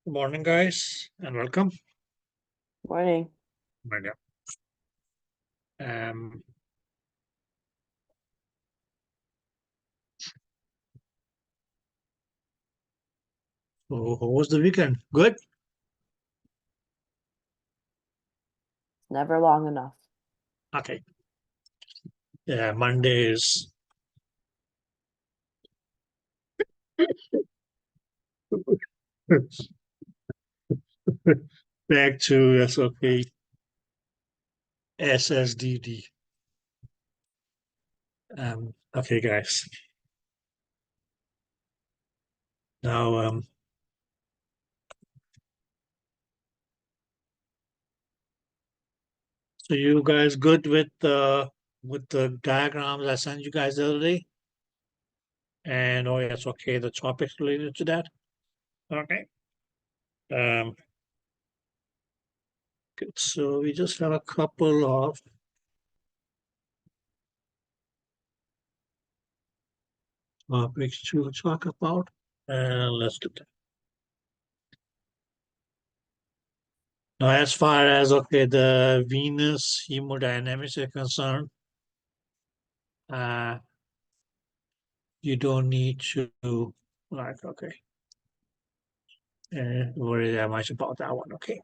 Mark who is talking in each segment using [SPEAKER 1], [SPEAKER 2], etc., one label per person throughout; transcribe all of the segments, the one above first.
[SPEAKER 1] Good morning, guys, and welcome.
[SPEAKER 2] Morning.
[SPEAKER 1] Morning. Um, so how was the weekend? Good?
[SPEAKER 2] Never long enough.
[SPEAKER 1] Okay. Yeah, Monday is back to SOK SSDD. Okay, guys. Now, so you guys good with the diagrams I sent you guys the other day? And oh yes, okay, the topics related to that. Okay. Good. So we just have a couple of topics to talk about, and let's do that. Now, as far as the Venus hemodynamics are concerned, you don't need to worry that much about that one. Okay.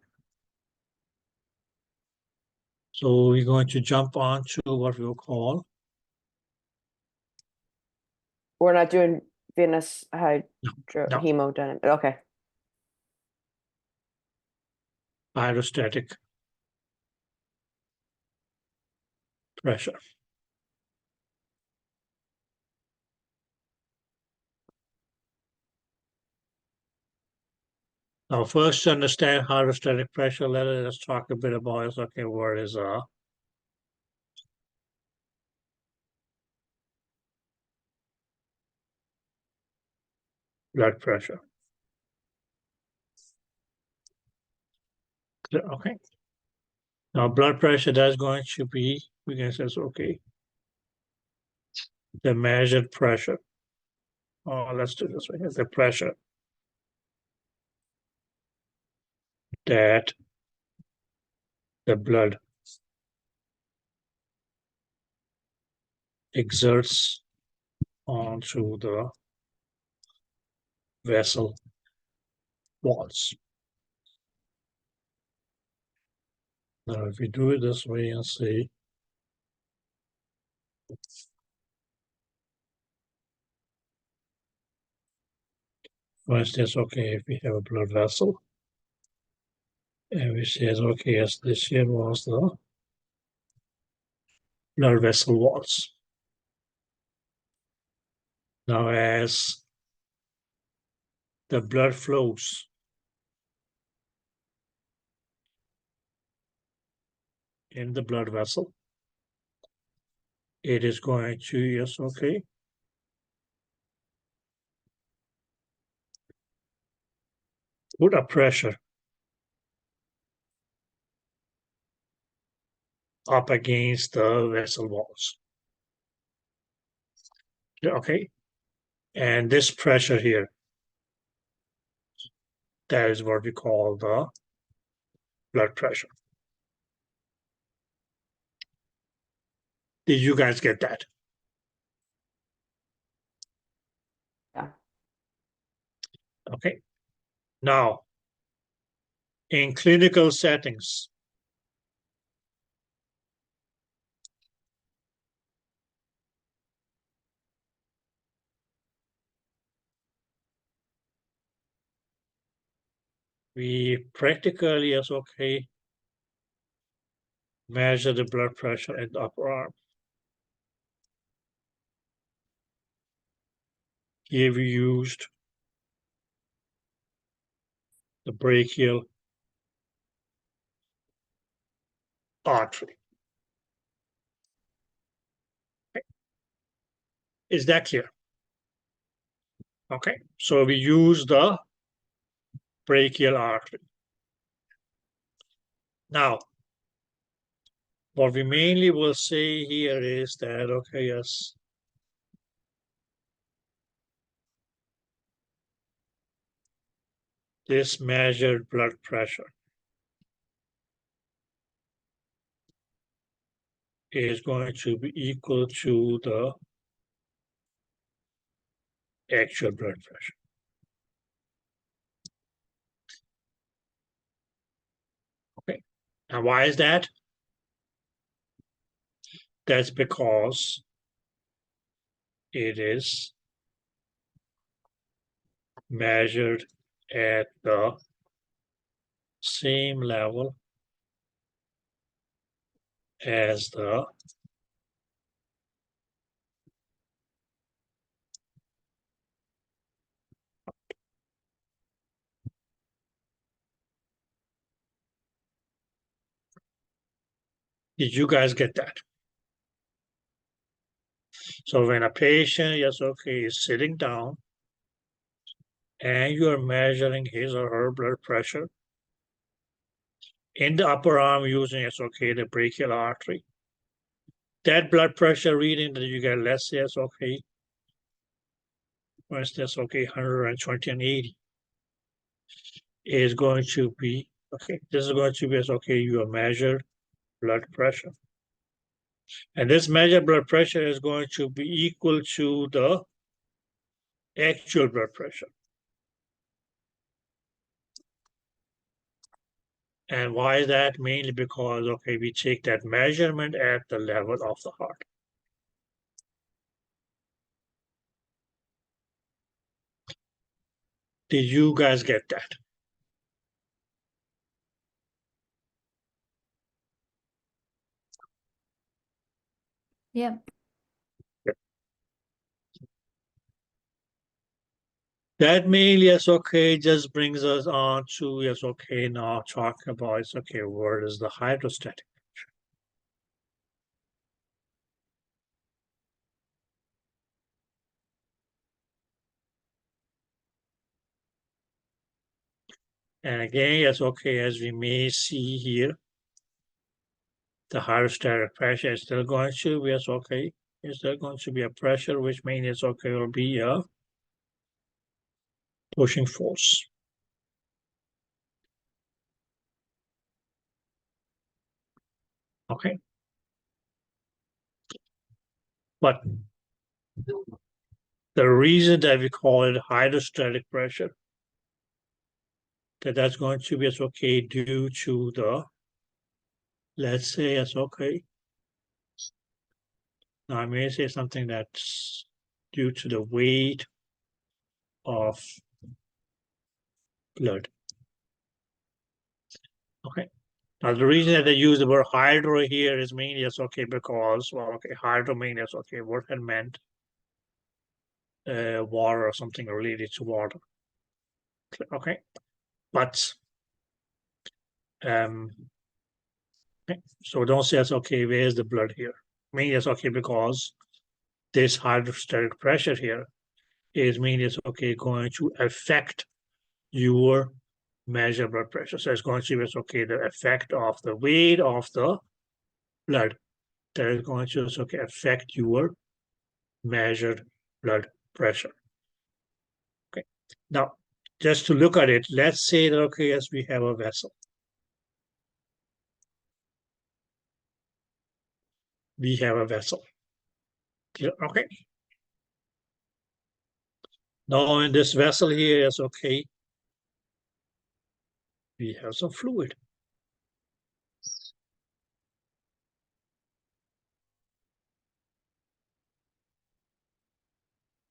[SPEAKER 1] So we're going to jump on to what we'll call.
[SPEAKER 2] We're not doing venous
[SPEAKER 1] No.
[SPEAKER 2] hemodynamic. Okay.
[SPEAKER 1] Hydrostatic pressure. Now, first to understand hydrostatic pressure, let us talk a bit about what is blood pressure. Okay. Now, blood pressure, that's going to be, we can say, the measured pressure. Oh, let's do this way. The pressure that the blood exerts onto the vessel walls. Now, if we do it this way and say, for instance, if we have a blood vessel, and we say, yes, this here was the blood vessel walls. Now, as the blood flows in the blood vessel, it is going to, put a pressure up against the vessel walls. Okay, and this pressure here, that is what we call the blood pressure. Did you guys get that?
[SPEAKER 2] Yeah.
[SPEAKER 1] Okay. Now, in clinical settings, we practically measure the blood pressure in the upper arm. Here we used the brachial artery. Okay. Is that clear? Okay, so we use the brachial artery. Now, what we mainly will say here is that, yes, this measured blood pressure is going to be equal to the actual blood pressure. Okay, and why is that? That's because it is measured at the same level as the Did you guys get that? So when a patient, yes, okay, is sitting down and you are measuring his or her blood pressure in the upper arm using, yes, okay, the brachial artery, that blood pressure reading that you get, let's say, yes, okay, for instance, okay, 120 and 80 is going to be, okay, this is going to be, yes, okay, your measured blood pressure. And this measured blood pressure is going to be equal to the actual blood pressure. And why is that? Mainly because, okay, we take that measurement at the level of the heart. Did you guys get that?
[SPEAKER 3] Yep.
[SPEAKER 1] That mainly, yes, okay, just brings us on to, yes, okay, now talking about, it's okay, what is the hydrostatic? And again, yes, okay, as we may see here, the hydrostatic pressure is still going to be, yes, okay, is still going to be a pressure, which means it's okay, will be a pushing force. Okay. But the reason that we call it hydrostatic pressure, that's going to be, it's okay, due to the, let's say, it's okay. Now I may say something that's due to the weight of blood. Okay. Now the reason that they use the word hydro here is mainly, it's okay, because, well, okay, hydro means, it's okay, what it meant, water or something related to water. Okay. But, okay. So don't say it's okay, where's the blood here? I mean, it's okay, because this hydrostatic pressure here is meaning it's okay going to affect your measure blood pressure. So it's going to be, okay, the effect of the weight of the blood that is going to, okay, affect your measured blood pressure. Okay. Now, just to look at it, let's say that, okay, yes, we have a vessel. We have a vessel. Okay. Now in this vessel here is, okay, we have some fluid.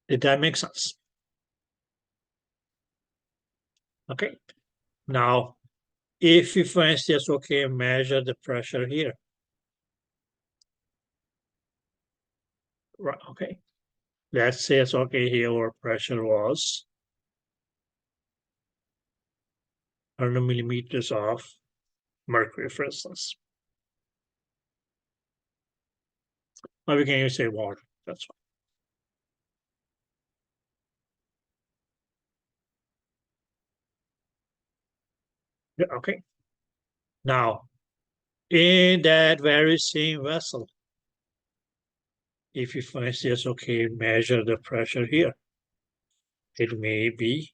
[SPEAKER 1] Did that make sense? Okay. Now, if we, for instance, okay, measure the pressure here. Right, okay. Let's say it's okay, here our pressure was 100 millimeters of mercury, for instance. Or we can even say water, that's fine. Yeah, okay. Now, in that very same vessel, if you, for instance, okay, measure the pressure here, it may be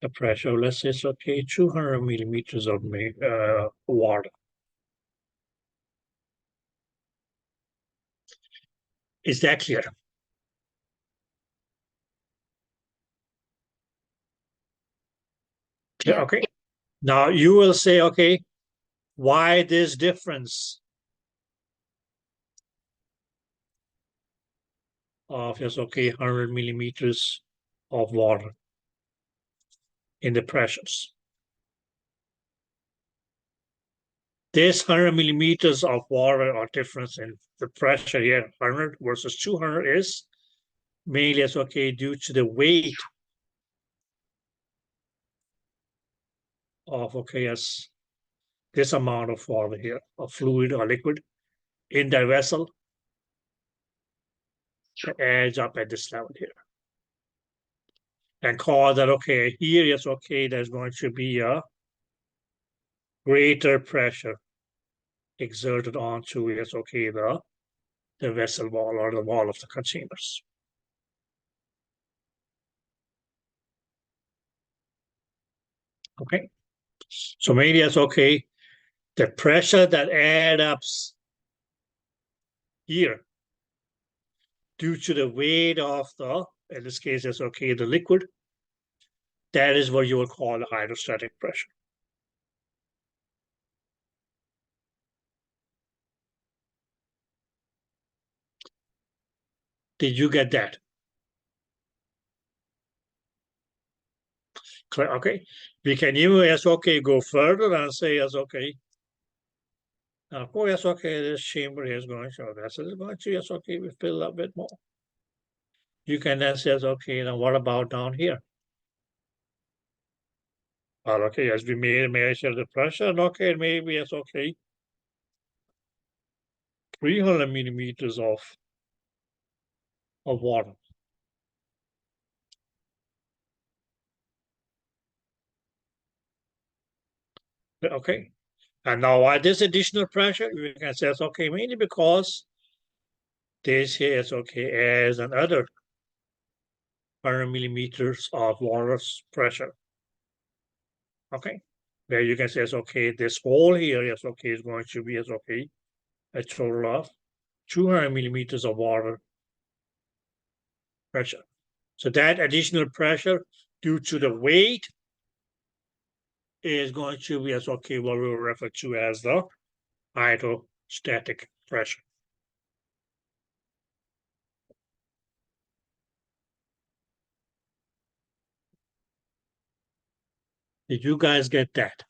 [SPEAKER 1] the pressure, let's say it's okay, 200 millimeters of water. Is that clear? Clear,
[SPEAKER 3] Yeah.
[SPEAKER 1] okay. Now you will say, okay, why this difference of, yes, okay, 100 millimeters of water in the pressures? This 100 millimeters of water or difference in the pressure here, 100 versus 200, is mainly as okay due to the weight of, okay, as this amount of water here, of fluid or liquid in the vessel that adds up at this level here. And call that, okay, here is okay, there's going to be a greater pressure exerted onto, yes, okay, the vessel wall or the wall of the containers. Okay, so maybe it's okay, the pressure that adds up here due to the weight of the, in this case, it's okay, the liquid, that is what you will call the hydrostatic pressure. Did you get that? Clear, okay. We can even, yes, okay, go further and say, yes, okay. Oh, yes, okay, this chamber is going to, this is going to, yes, okay, we fill a bit more. You can then say, okay, now what about down here? Well, okay, as we measure the pressure, and okay, maybe it's okay. 300 millimeters of water. Okay, and now why this additional pressure? We can say it's okay, mainly because this here is okay as another 100 millimeters of water pressure. Okay, where you can say it's okay, this hole here is okay, is going to be as okay, a total of 200 millimeters of water pressure. So that additional pressure due to the weight is going to be as okay, what we will refer to as the hydrostatic pressure. Did you guys get that?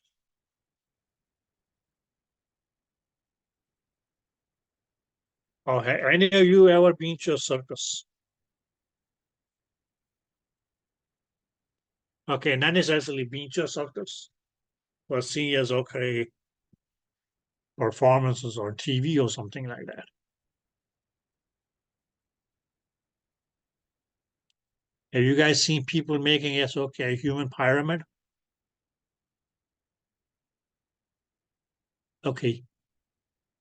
[SPEAKER 1] Or have any of you ever been to a circus? Okay, not necessarily been to a circus, but seen as okay performances or TV or something like that. Have you guys seen people making, yes, okay, a human pyramid? Okay.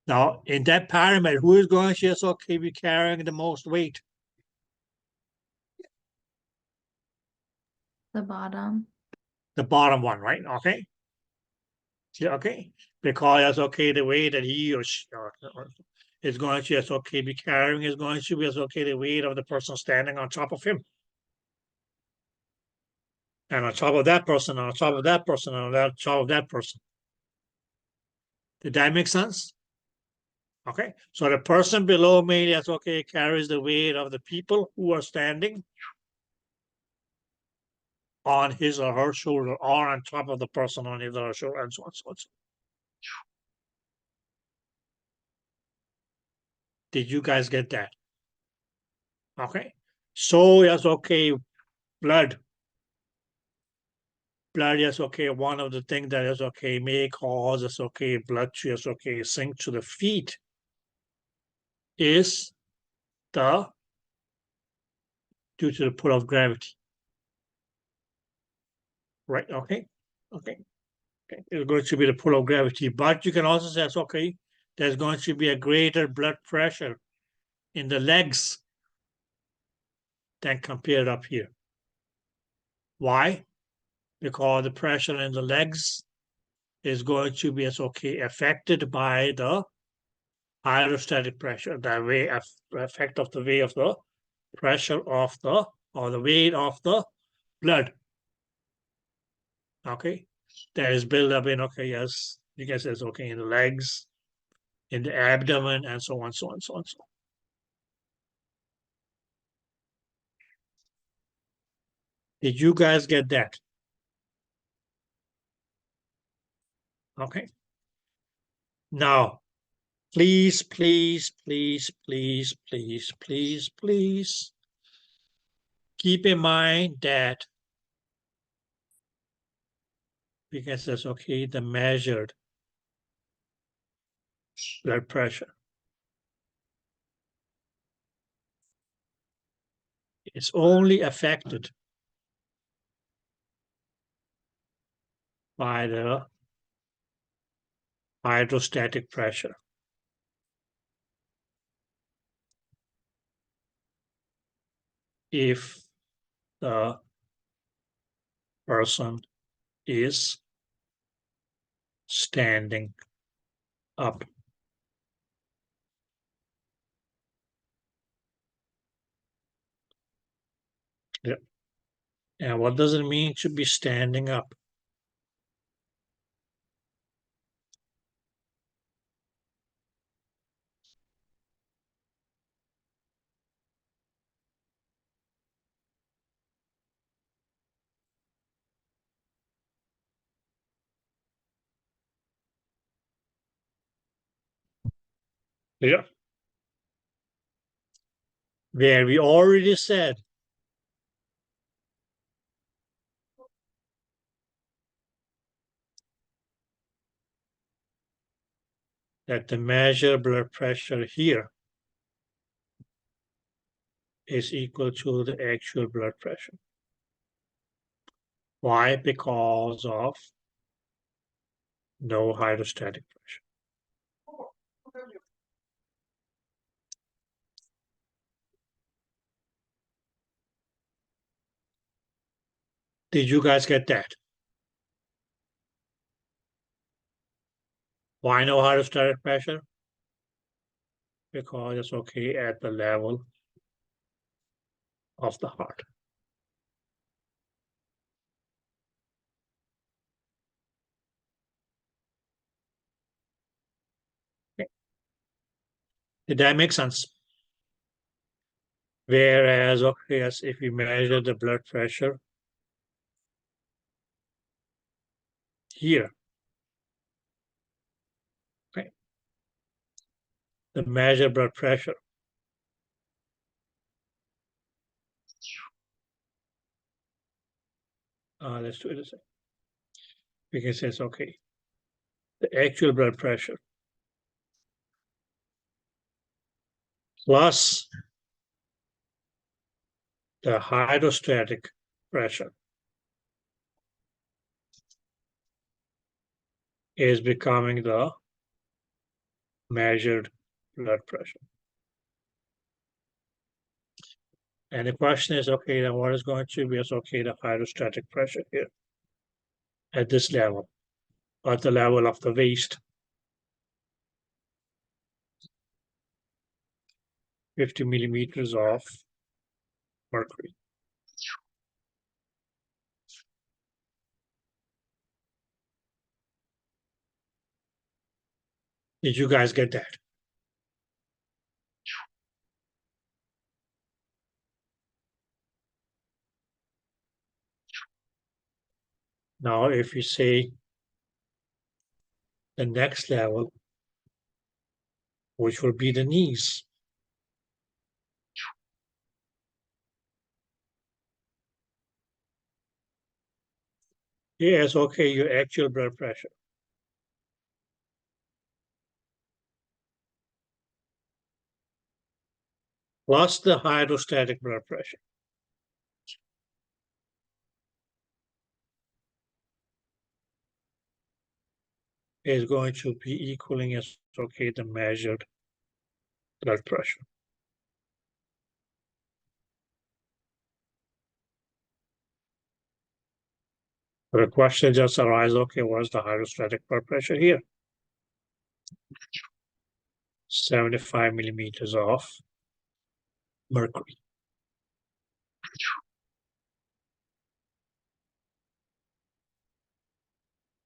[SPEAKER 1] Now, in that pyramid, who is going to, yes, okay, be carrying the most weight?
[SPEAKER 3] The bottom.
[SPEAKER 1] The bottom one, right? Okay. Yeah, okay. Because that's okay, the weight that he or she is going to, yes, okay, be carrying is going to be, yes, okay, the weight of the person standing on top of him. And on top of that person, on top of that person, on top of that person. Did that make sense? Okay, so the person below me, that's okay, carries the weight of the people who are standing on his or her shoulder, or on top of the person on his or her shoulder, and so on, so on. Did you guys get that? Okay, so yes, okay, blood, yes, okay, one of the things that is okay may cause us okay blood to yes, okay sink to the feet is the due to the pull of gravity. Right, okay, okay. It's going to be the pull of gravity, but you can also say, okay, there's going to be a greater blood pressure in the legs than compared up here. Why? because the pressure in the legs is going to be affected by the hydrostatic pressure, the effect of the weight of the pressure of the, or the weight of the blood. Okay, that is built up in, yes, you can say it's in the legs, in the abdomen, and so on, so on, so on, so on. Did you guys get that? Okay. Now, please, please, please, please, please, please, please keep in mind that, because that's the measured blood pressure is only affected by the hydrostatic pressure. If the person is standing up. Yeah. And what does it mean to be standing up? Yeah. Where we already said that the measured blood pressure here is equal to the actual blood pressure. Why? Because of no hydrostatic pressure. Did you guys get that? Why no hydrostatic pressure? Because it's at the level of the heart. Okay. Did that make sense? Whereas, yes, if we measure the blood pressure here, okay, the measured blood pressure let's do it this way. We can say it's the actual blood pressure plus the hydrostatic pressure is becoming the measured blood pressure. And the question is, then what is going to be the hydrostatic pressure here at this level, at the level of the waist? 50 millimeters of mercury. Did you guys get that? Now, if you say the next level, which will be the knees. Yes, your actual blood pressure. Plus the hydrostatic blood pressure. Is going to be equaling as the measured blood pressure. The question just arises, okay, what's the hydrostatic blood pressure here? 75 millimeters of mercury.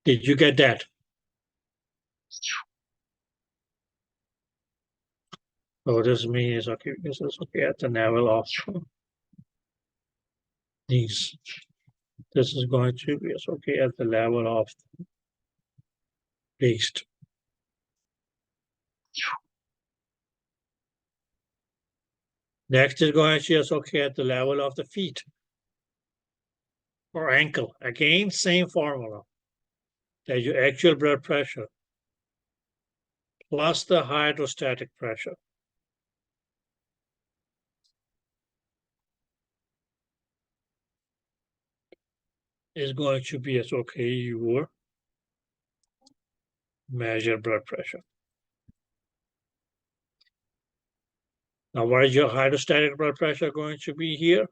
[SPEAKER 1] Did you get that? So this means, okay, this is okay at the level of these. This is going to be okay at the level of waist. Next is going to be okay at the level of the feet or ankle. Again, same formula. That your actual blood pressure plus the hydrostatic pressure is going to be as okay your measured blood pressure. Now, what is your hydrostatic blood pressure going to be here?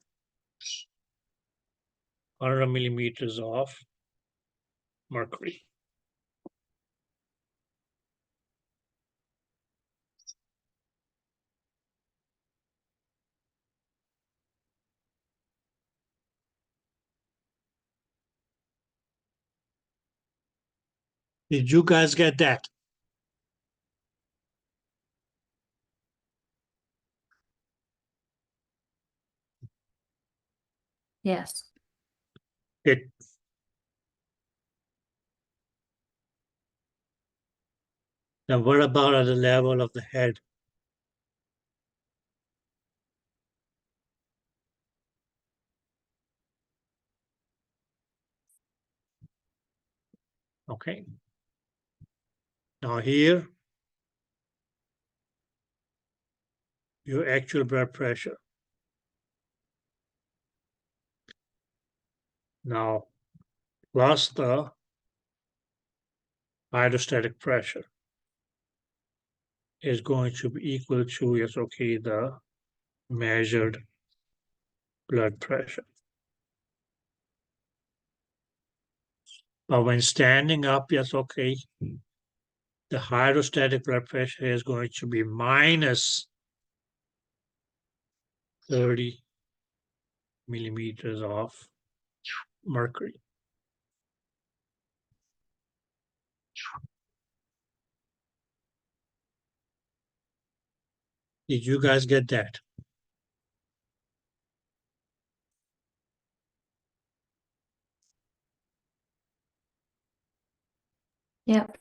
[SPEAKER 1] 100 millimeters of mercury. Did you guys get that?
[SPEAKER 3] Yes.
[SPEAKER 1] It. Now, what about at the level of the head? Okay. Now here, your actual blood pressure. Now, plus the hydrostatic pressure is going to be equal to, yes, okay, the measured blood pressure. But when standing up, yes, okay, the hydrostatic blood pressure is going to be minus 30 millimeters of mercury. Did you guys get that?
[SPEAKER 3] Yep.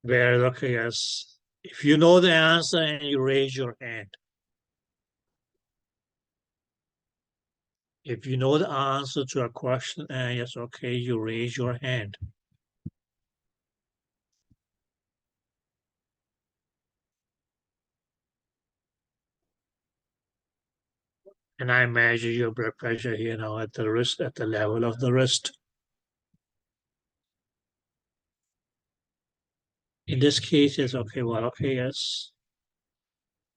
[SPEAKER 1] Where, okay, yes, if you know the answer and you raise your hand. If you know the answer to a question and yes, okay, you raise your hand. And I measure your blood pressure here now at the wrist, at the level of the wrist. In this case, it's okay, well, okay, yes.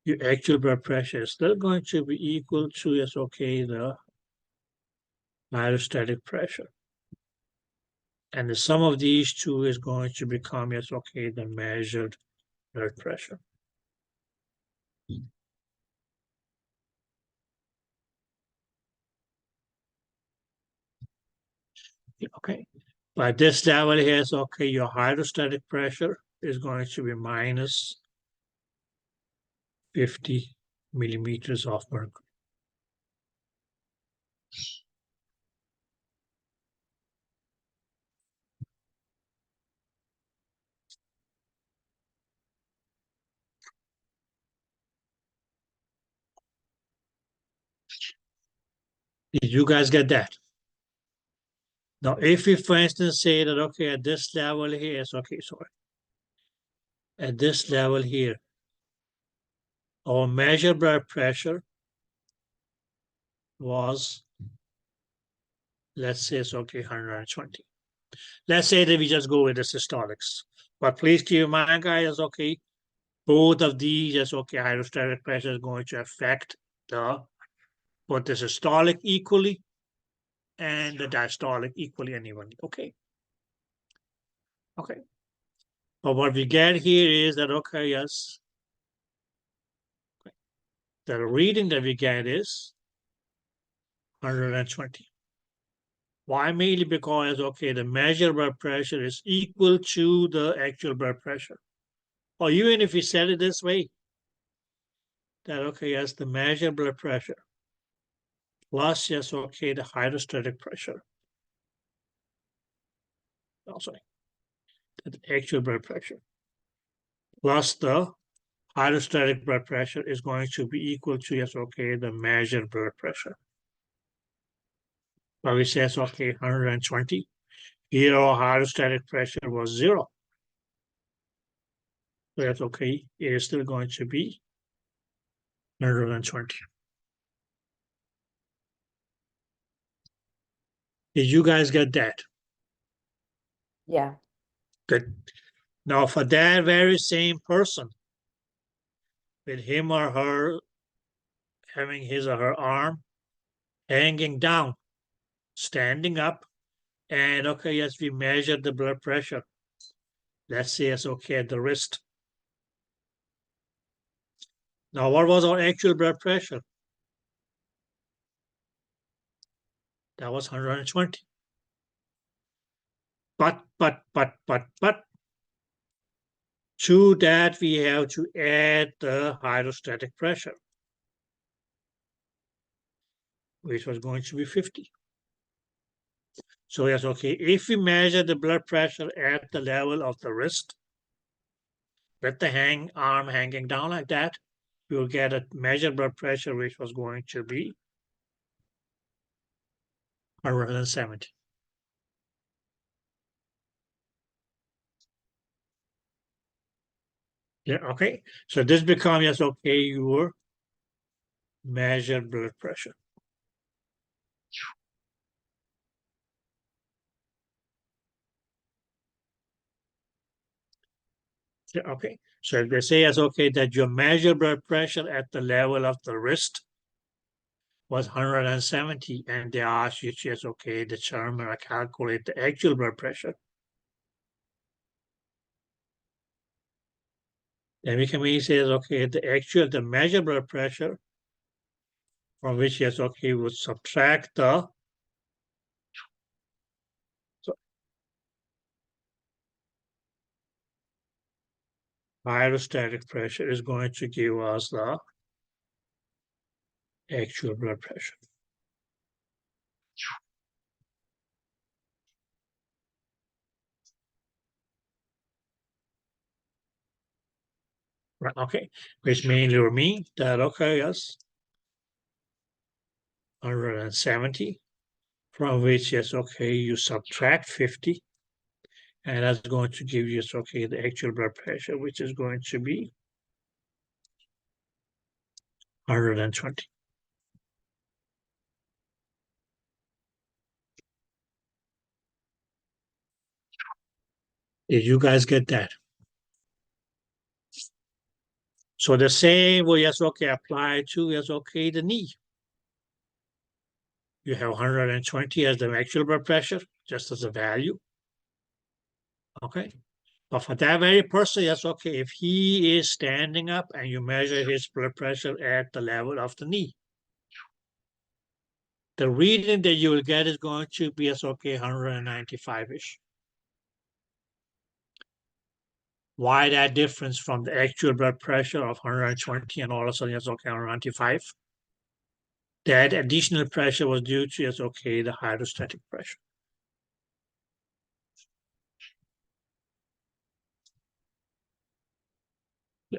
[SPEAKER 1] Your actual blood pressure is still going to be equal to, yes, okay, the hydrostatic pressure. And the sum of these two is going to become, yes, okay, the measured blood pressure. Okay, but this level here is okay, your hydrostatic pressure is going to be minus 50 millimeters of mercury. Did you guys get that? Now, if we, for instance, say that, okay, at this level here is, okay, sorry. At this level here, our measured blood pressure was, let's say it's okay, 120. Let's say that we just go with the systolics. But please keep in mind, guys, okay, both of these is okay, hydrostatic pressure is going to affect the, both the systolic equally and the diastolic equally and evenly. Okay. Okay. But what we get here is that, okay, yes, the reading that we get is 120. Why? Mainly because, okay, the measured blood pressure is equal to the actual blood pressure. Or even if we set it this way, that, okay, yes, the measured blood pressure plus, yes, okay, the hydrostatic pressure. Oh, sorry, the actual blood pressure plus the hydrostatic blood pressure is going to be equal to, yes, okay, the measured blood pressure. But we say, okay, 120. Here our hydrostatic pressure was 0. So that's okay. It is still going to be 120. Did you guys get that?
[SPEAKER 2] Yeah.
[SPEAKER 1] Good. Now for that very same person, with him or her having his or her arm hanging down, standing up, and okay, yes, we measured the blood pressure. Let's say it's okay at the wrist. Now, what was our actual blood pressure? That was 120. But, to that we have to add the hydrostatic pressure, which was going to be 50. So yes, okay, if we measure the blood pressure at the level of the wrist, with the arm hanging down like that, we will get a measured blood pressure, which was going to be 170. Yeah, okay. So this becomes, yes, okay, your measured blood pressure. Yeah, okay. So if they say, yes, okay, that your measured blood pressure at the level of the wrist was 170, and they ask you, yes, okay, determine or calculate the actual blood pressure, then we can say, okay, the measured blood pressure from which, yes, okay, would subtract the hydrostatic pressure is going to give us the actual blood pressure. Right, okay, which mainly will mean that, okay, yes, 170, from which, yes, okay, you subtract 50, and that's going to give you, okay, the actual blood pressure, which is going to be 120. Did you guys get that? So the same will, yes, okay, apply to, yes, okay, the knee. You have 120 as the actual blood pressure, just as a value. Okay. But for that very person, yes, okay, if he is standing up and you measure his blood pressure at the level of the knee, the reading that you will get is going to be, yes, okay, 195-ish. Why that difference from the actual blood pressure of 120 and all of a sudden, yes, okay, 195? That additional pressure was due to, yes, okay, the hydrostatic pressure.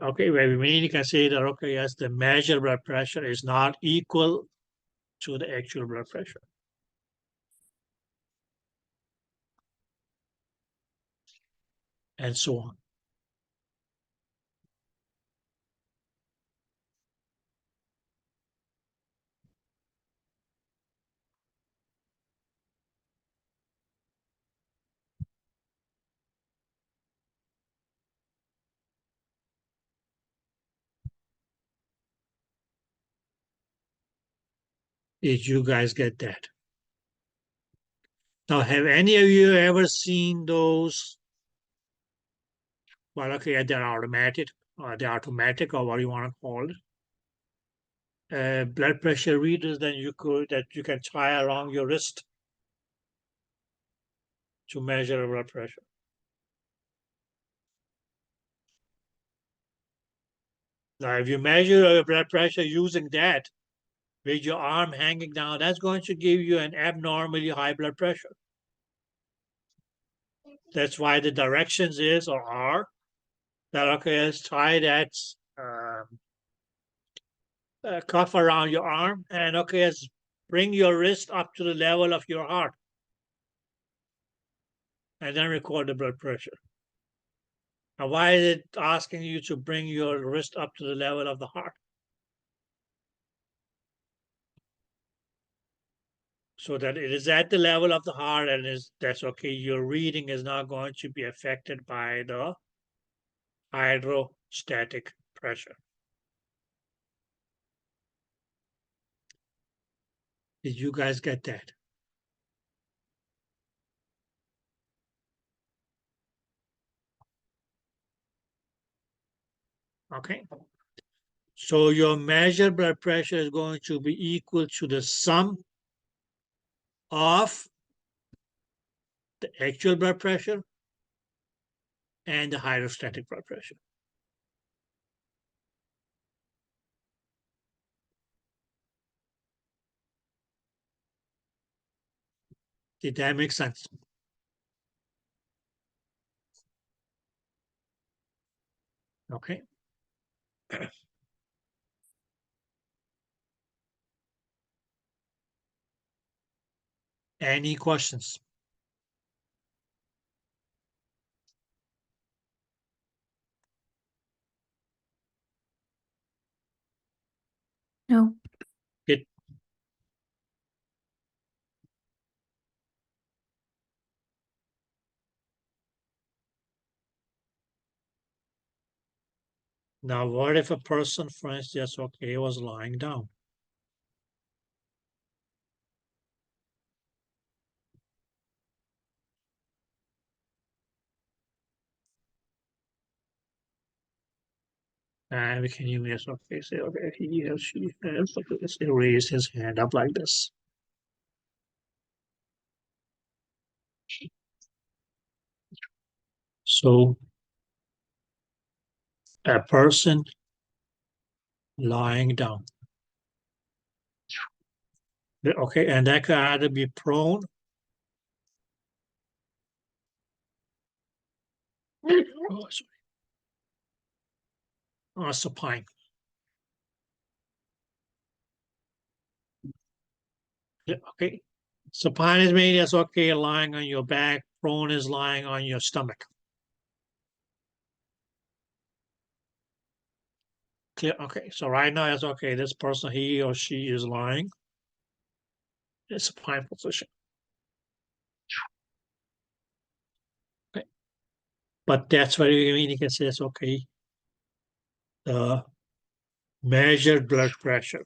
[SPEAKER 1] Okay, where we mainly can say that, okay, yes, the measured blood pressure is not equal to the actual blood pressure. And so on. Did you guys get that? Now, have any of you ever seen those? Well, okay, they're automatic, or what you want to call it. Blood pressure readers that you can tie around your wrist to measure blood pressure. Now, if you measure your blood pressure using that with your arm hanging down, that's going to give you an abnormally high blood pressure. That's why the directions is or are that, okay, let's tie that cuff around your arm, and okay, let's bring your wrist up to the level of your heart, and then record the blood pressure. Now, why is it asking you to bring your wrist up to the level of the heart? So that it is at the level of the heart, and that's okay. Your reading is not going to be affected by the hydrostatic pressure. Did you guys get that? Okay. So your measured blood pressure is going to be equal to the sum of the actual blood pressure and the hydrostatic blood pressure. Did that make sense? Okay. Any questions?
[SPEAKER 3] No.
[SPEAKER 1] It, now, what if a person, for instance, okay, was lying down? And we can use, okay, say, okay, he or she has, okay, let's raise his hand up like this. So a person lying down. Okay, and that could either be prone oh, sorry, or supine. Okay, supine is meaning that's okay, lying on your back. Prone is lying on your stomach. Clear? Okay, so right now it's okay. This person, he or she is lying in supine position. Okay, but that's what you mean. You can say it's okay. The measured blood pressure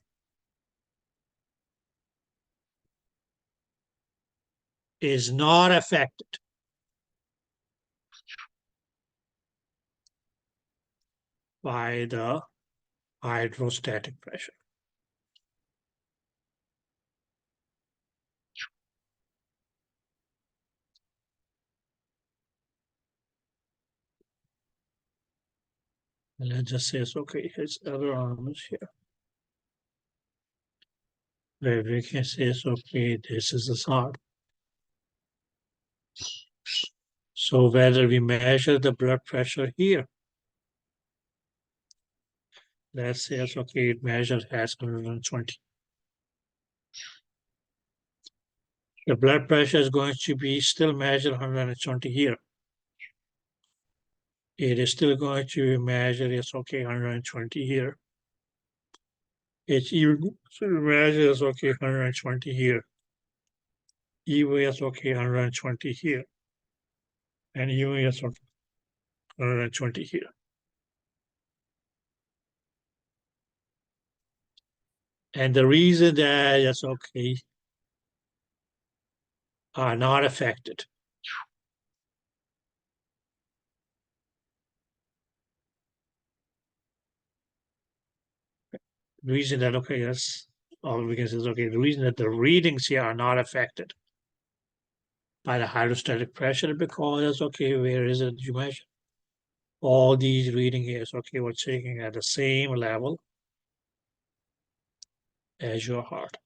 [SPEAKER 1] is not affected by the hydrostatic pressure. And let's just say it's okay. His other arm is here. Where we can say it's okay. This is his heart. So whether we measure the blood pressure here, let's say it's okay, it measured as 120. The blood pressure is going to be still measured 120 here. It is still going to measure, it's okay, 120 here. It's even measure is okay, 120 here. Even is okay, 120 here. And even is okay, 120 here. And the reason that it's okay are not affected. The reason that, okay, that's all we can say is, okay, the reason that the readings here are not affected by the hydrostatic pressure because, okay, where is it you measure? All these reading here is, okay, we're checking at the same level as your heart.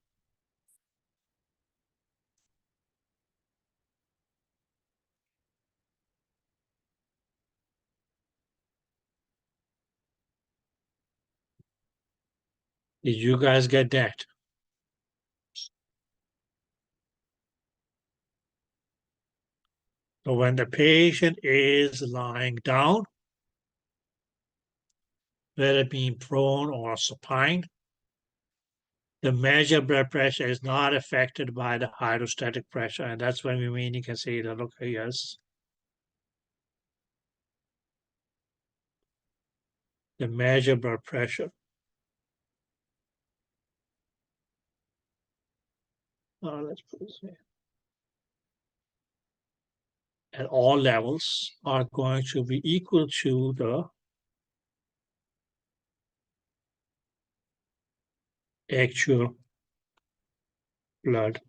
[SPEAKER 1] Did you guys get that? So when the patient is lying down, whether being prone or supine, the measured blood pressure is not affected by the hydrostatic pressure. And that's when we mainly can say that, okay, yes, the measured blood pressure let's put this here, at all levels are going to be equal to the actual blood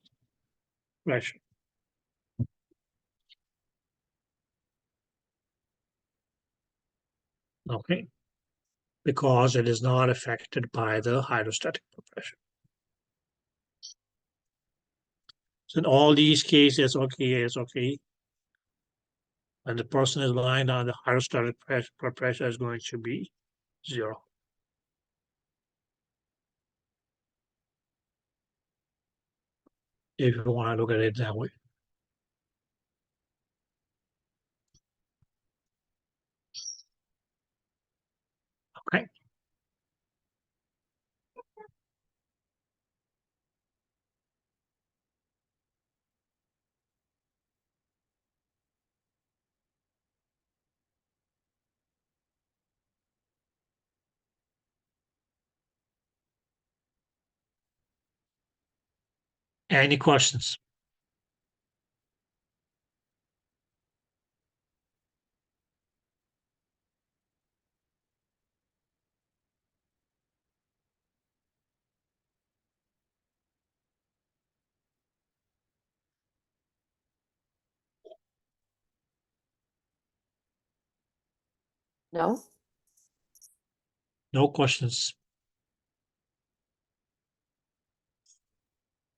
[SPEAKER 1] pressure. Okay, because it is not affected by the hydrostatic pressure. So in all these cases, okay, it's okay. And the person is lying down, the hydrostatic blood pressure is going to be 0. If you want to look at it that way. Okay. Any questions?
[SPEAKER 2] No?
[SPEAKER 1] No questions.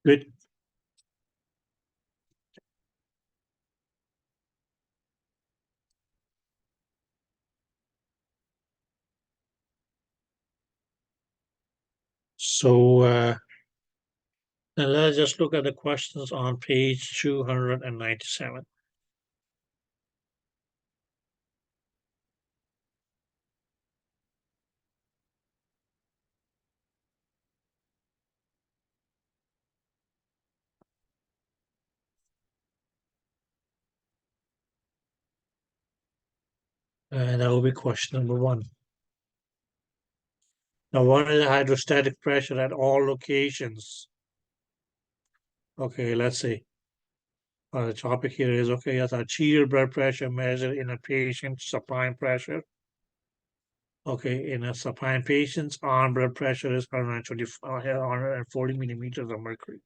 [SPEAKER 1] Good. So then let's just look at the questions on page 297. And that will be question number 1. Now, what is the hydrostatic pressure at all locations? Okay, let's see. The topic here is, okay, as arterial blood pressure measured in a patient's supine pressure. Okay, in a supine patient's arm blood pressure is 140 millimeters of mercury.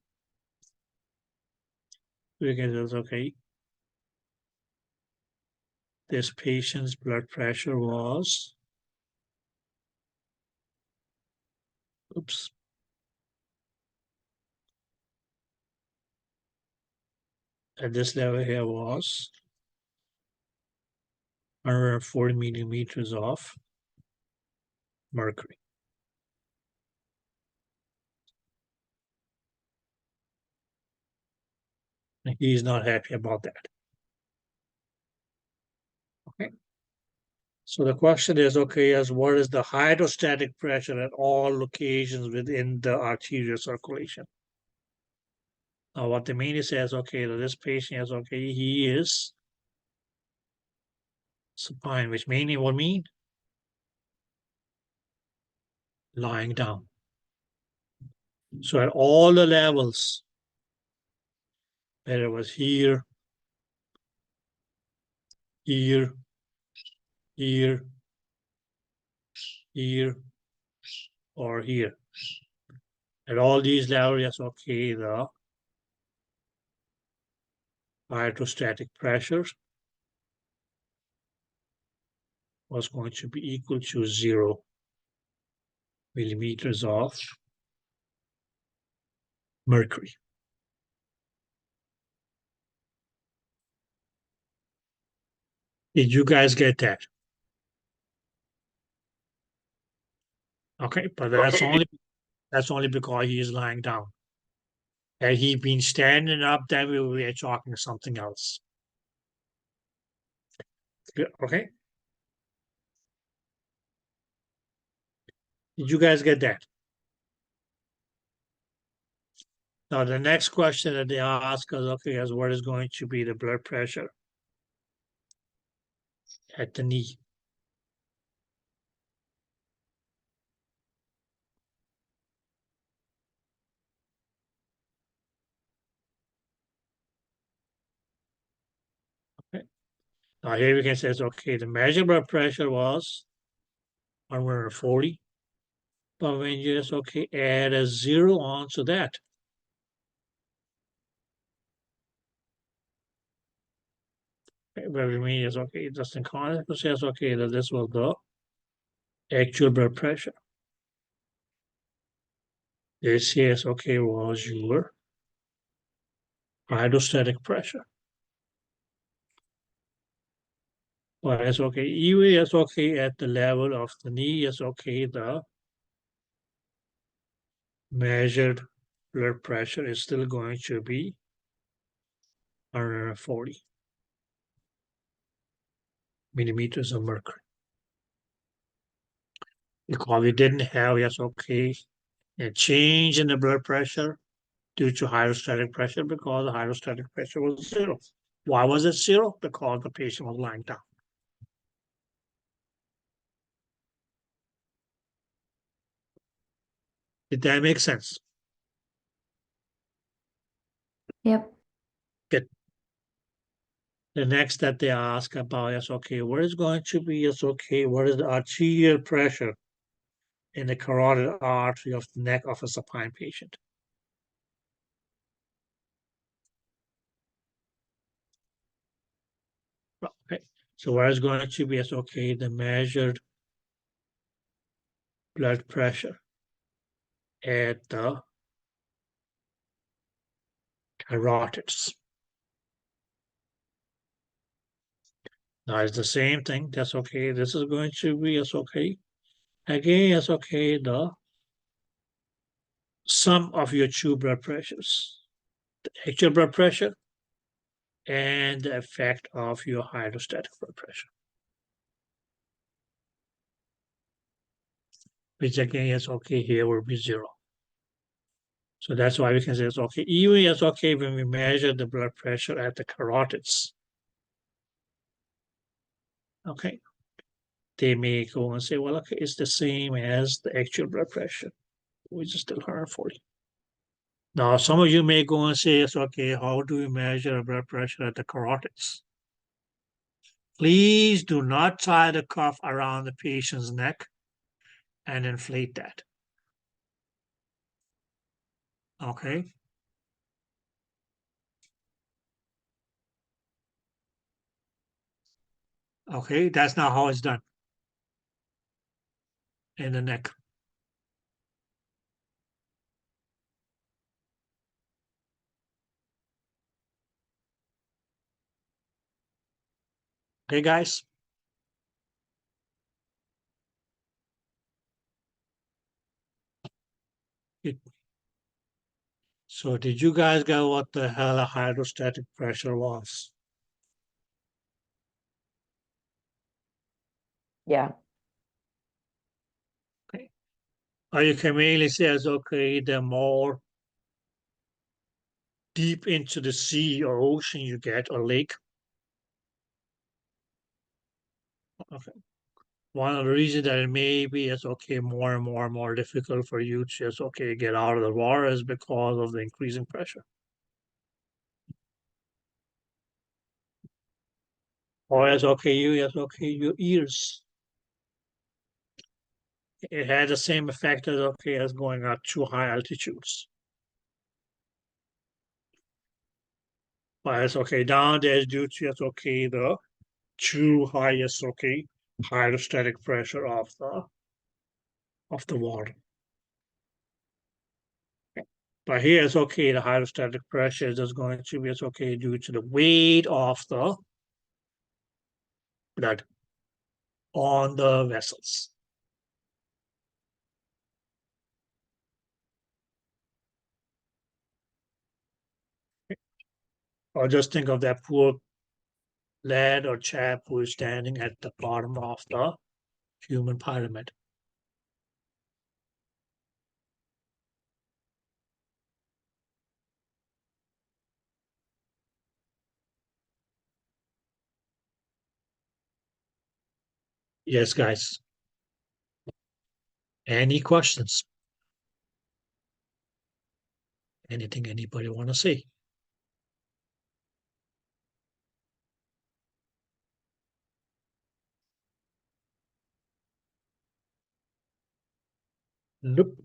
[SPEAKER 1] We can just, okay, this patient's blood pressure was, oops, at this level here was 140 millimeters of mercury. And he's not happy about that. Okay. So the question is, okay, as what is the hydrostatic pressure at all locations within the arterial circulation? Now, what the meaning says, okay, that this patient is, okay, he is supine, which meaning will mean lying down. So at all the levels whether it was here, here, here, here, or here. At all these levels, yes, okay, the hydrostatic pressure was going to be equal to 0 millimeters of mercury. Did you guys get that? Okay, but that's only because he is lying down. Had he been standing up, then we were talking something else. Okay? Did you guys get that? Now, the next question that they ask us, okay, is what is going to be the blood pressure at the knee? Okay. Now, here we can say, okay, the measured blood pressure was 140. But when you just, okay, add a 0 onto that, where we mean is, okay, just in context, says, okay, that this was the actual blood pressure. This is, okay, was your hydrostatic pressure. But it's okay, even it's okay at the level of the knee, it's okay, the measured blood pressure is still going to be 140 millimeters of mercury. Because we didn't have, yes, okay, a change in the blood pressure due to hydrostatic pressure because the hydrostatic pressure was 0. Why was it 0? Because the patient was lying down. Did that make sense?
[SPEAKER 3] Yep.
[SPEAKER 1] Good. The next that they ask about is, okay, what is going to be, is okay, what is the arterial pressure in the carotid artery of the neck of a supine patient? Okay, so what is going to be, is okay, the measured blood pressure at the carotids. Now it's the same thing. That's okay. This is going to be, it's okay. Again, it's okay, the sum of your two blood pressures, the actual blood pressure and the effect of your hydrostatic blood pressure. Which again is okay, here will be 0. So that's why we can say it's okay. Even it's okay when we measure the blood pressure at the carotids. Okay. They may go and say, well, okay, it's the same as the actual blood pressure, which is still 140. Now, some of you may go and say, it's okay, how do we measure blood pressure at the carotids? Please do not tie the cuff around the patient's neck and inflate that. Okay. Okay, that's not how it's done in the neck. Okay, guys? So did you guys get what the hell a hydrostatic pressure was?
[SPEAKER 2] Yeah.
[SPEAKER 1] Okay. Or you can mainly say, okay, the more deep into the sea or ocean you get, or lake. Okay. One of the reasons that it may be is okay, more and more difficult for you to just okay get out of the water is because of the increasing pressure. Or yes, okay, your ears. It has the same effect as okay as going up to high altitudes. But it's okay, down there is due to yes, okay, the too high yes, okay, hydrostatic pressure of the water. But here it's okay, the hydrostatic pressure is just going to be it's okay due to the weight of the blood on the vessels. Or just think of that poor lad or chap who is standing at the bottom of the human pyramid. Yes, guys. Any questions? Anything anybody want to say? Nope.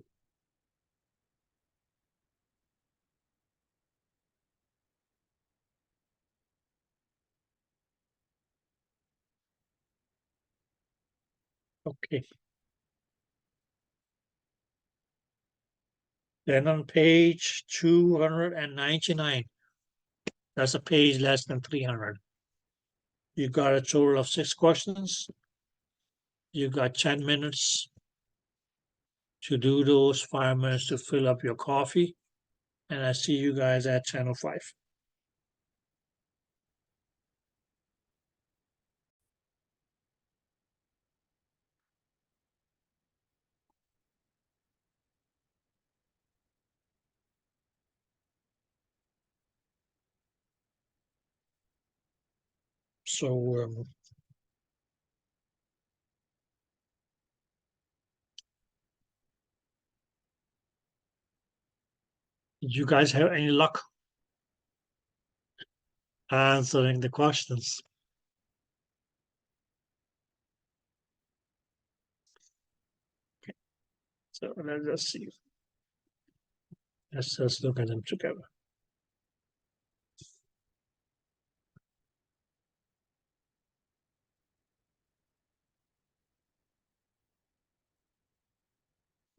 [SPEAKER 1] Okay. Then on page 299, that's a page less than 300. You got a total of 6 questions. You got 10 minutes to do those, 5 minutes to fill up your coffee. And I see you guys at 10:05. So did you guys have any luck answering the questions? Okay. So let's just see. Let's just look at them together.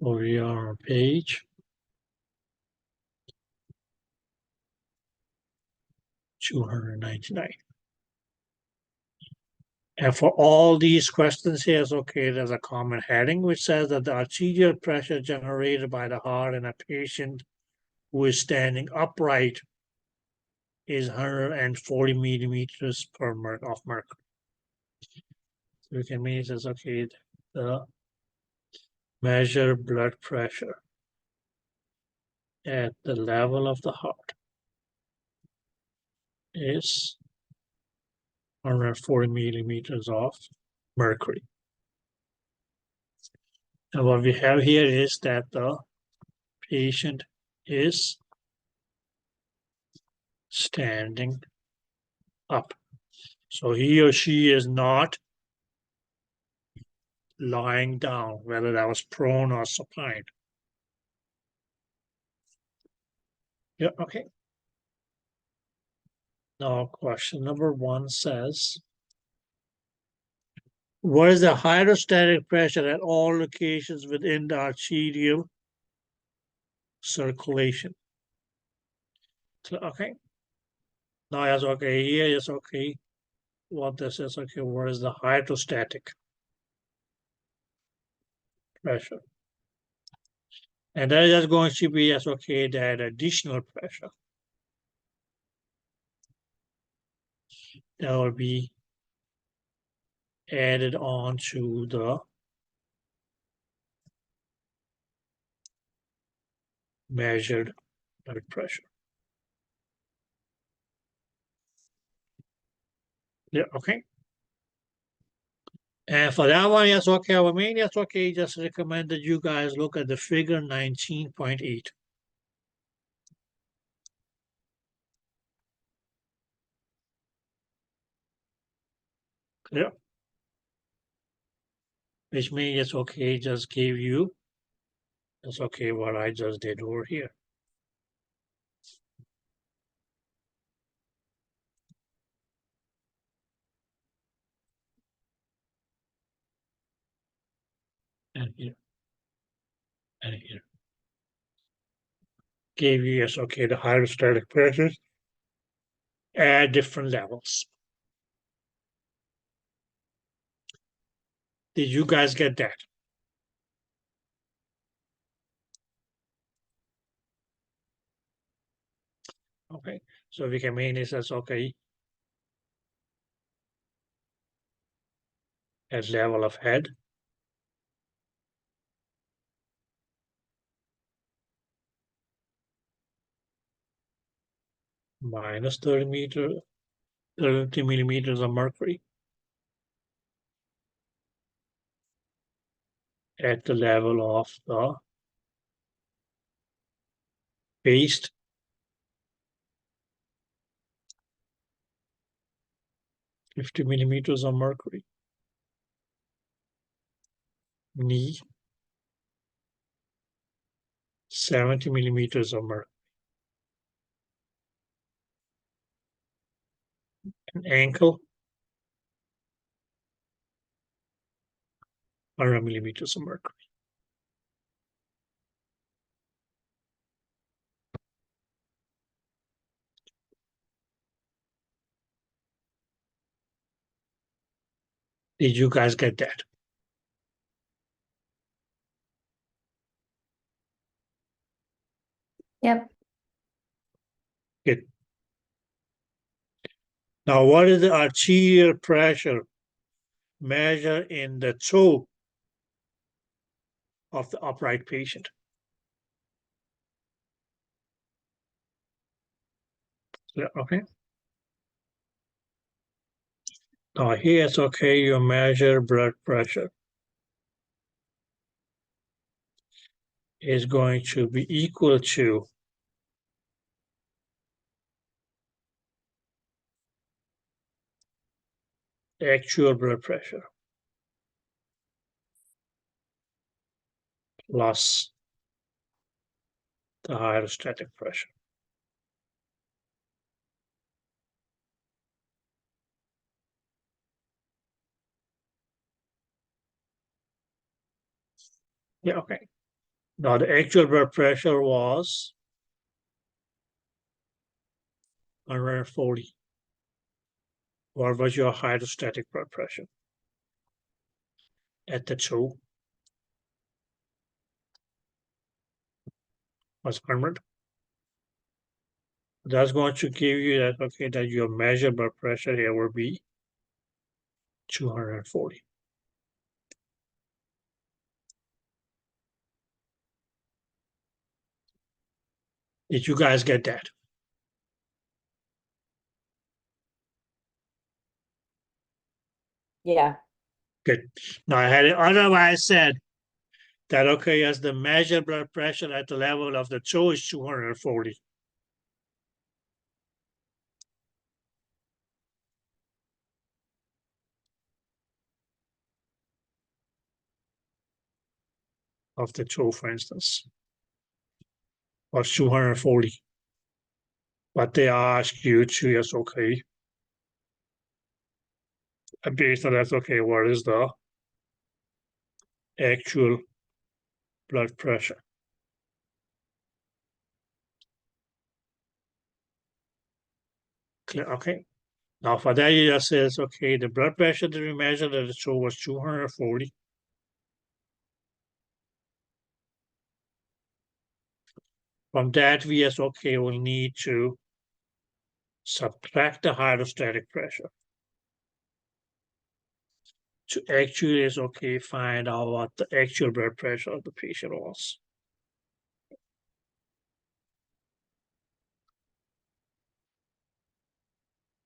[SPEAKER 1] We are on page 299. And for all these questions here, it's okay, there's a common heading which says that the arterial pressure generated by the heart in a patient who is standing upright is 140 millimeters per of mercury. So we can mean it as okay, the measured blood pressure at the level of the heart is 140 millimeters of mercury. And what we have here is that the patient is standing up. So he or she is not lying down, whether that was prone or supine. Yeah, okay. Now, question number 1 says, what is the hydrostatic pressure at all locations within the arterial circulation? So, okay. Now, yes, okay, here is okay. What this is, okay, what is the hydrostatic pressure? And that is going to be, yes, okay, that additional pressure that will be added on to the measured blood pressure. Yeah, okay. And for that one, yes, okay, I mean, yes, okay, just recommend that you guys look at the figure 19.8. Yeah. Which means it's okay, just gave you, it's okay what I just did over here. And here. And here. Gave you, yes, okay, the hydrostatic pressures at different levels. Did you guys get that? Okay, so we can mean this as okay, at level of head. Minus 30 millimeters of mercury. At the level of the waist. 50 millimeters of mercury. Knee. 70 millimeters of mercury. An ankle. 100 millimeters of mercury. Did you guys get that?
[SPEAKER 3] Yep.
[SPEAKER 1] Good. Now, what is the arterial pressure measured in the toe of the upright patient? Yeah, okay. Now here it's okay, you measure blood pressure is going to be equal to actual blood pressure plus the hydrostatic pressure. Yeah, okay. Now the actual blood pressure was 140. What was your hydrostatic blood pressure at the toe? Was 100. That's going to give you that, okay, that your measured blood pressure here will be 240. Did you guys get that?
[SPEAKER 2] Yeah.
[SPEAKER 1] Good. Now I had it otherwise said that, okay, as the measured blood pressure at the level of the toe is 240. Of the toe, for instance, was 240. But they ask you to, yes, okay. And based on that, okay, what is the actual blood pressure? Clear, okay. Now for that, you just says, okay, the blood pressure that we measured at the toe was 240. From that, we as okay will need to subtract the hydrostatic pressure to actually is okay find out what the actual blood pressure of the patient was.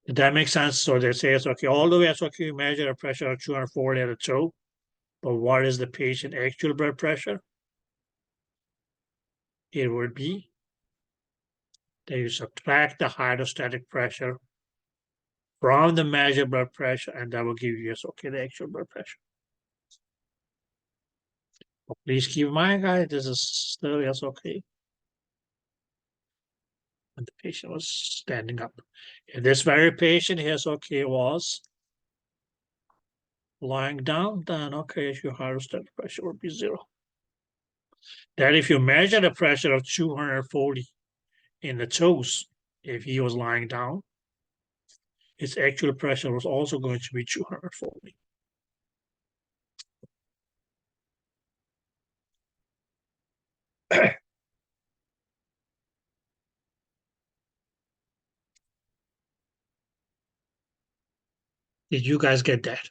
[SPEAKER 1] Did that make sense? So they say it's okay, all the way it's okay, you measure a pressure of 240 at the toe, but what is the patient actual blood pressure? It would be that you subtract the hydrostatic pressure from the measured blood pressure, and that will give you, yes, okay, the actual blood pressure. Please keep in mind, guys, this is still, yes, okay. And the patient was standing up. If this very patient, yes, okay, was lying down, then okay, your hydrostatic pressure would be 0. That if you measure the pressure of 240 in the toes, if he was lying down, his actual pressure was also going to be 240. Did you guys get that?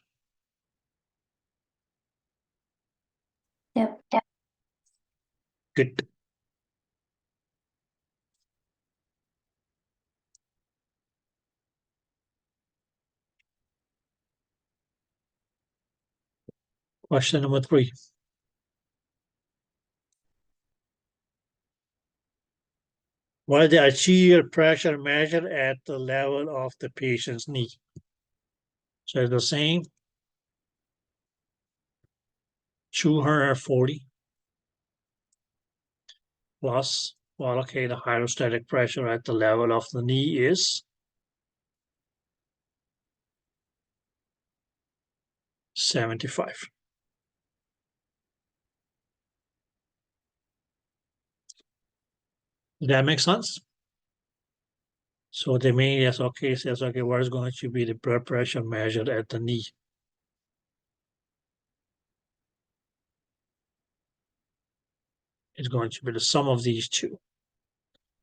[SPEAKER 3] Yep.
[SPEAKER 1] Good. Question number 3. What is the arterial pressure measured at the level of the patient's knee? So it's the same, 240 plus, well, okay, the hydrostatic pressure at the level of the knee is 75. Does that make sense? So the main, yes, okay, says, okay, what is going to be the blood pressure measured at the knee? It's going to be the sum of these two,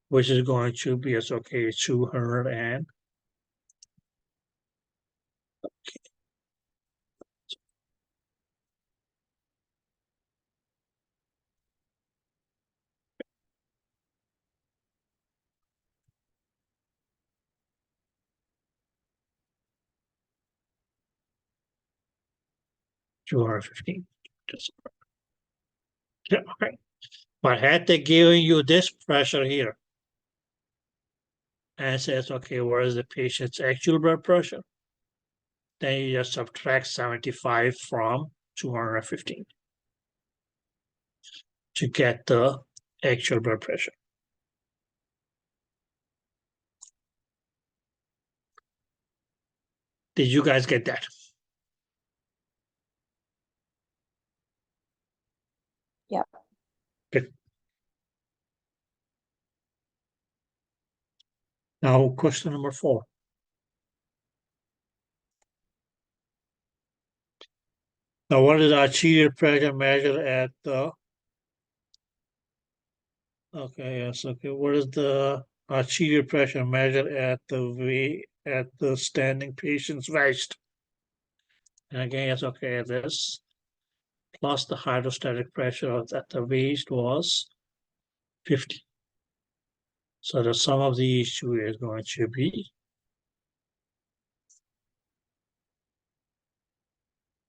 [SPEAKER 1] which is going to be, yes, okay, 200 and 215. Yeah, okay. But had they given you this pressure here and says, okay, what is the patient's actual blood pressure? Then you just subtract 75 from 215 to get the actual blood pressure. Did you guys get that?
[SPEAKER 2] Yep.
[SPEAKER 1] Good. Now, question number 4. Now, what is arterial pressure measured at the, okay, yes, okay, what is the arterial pressure measured at the standing patient's waist? And again, it's okay, this plus the hydrostatic pressure at the waist was 50. So the sum of these two is going to be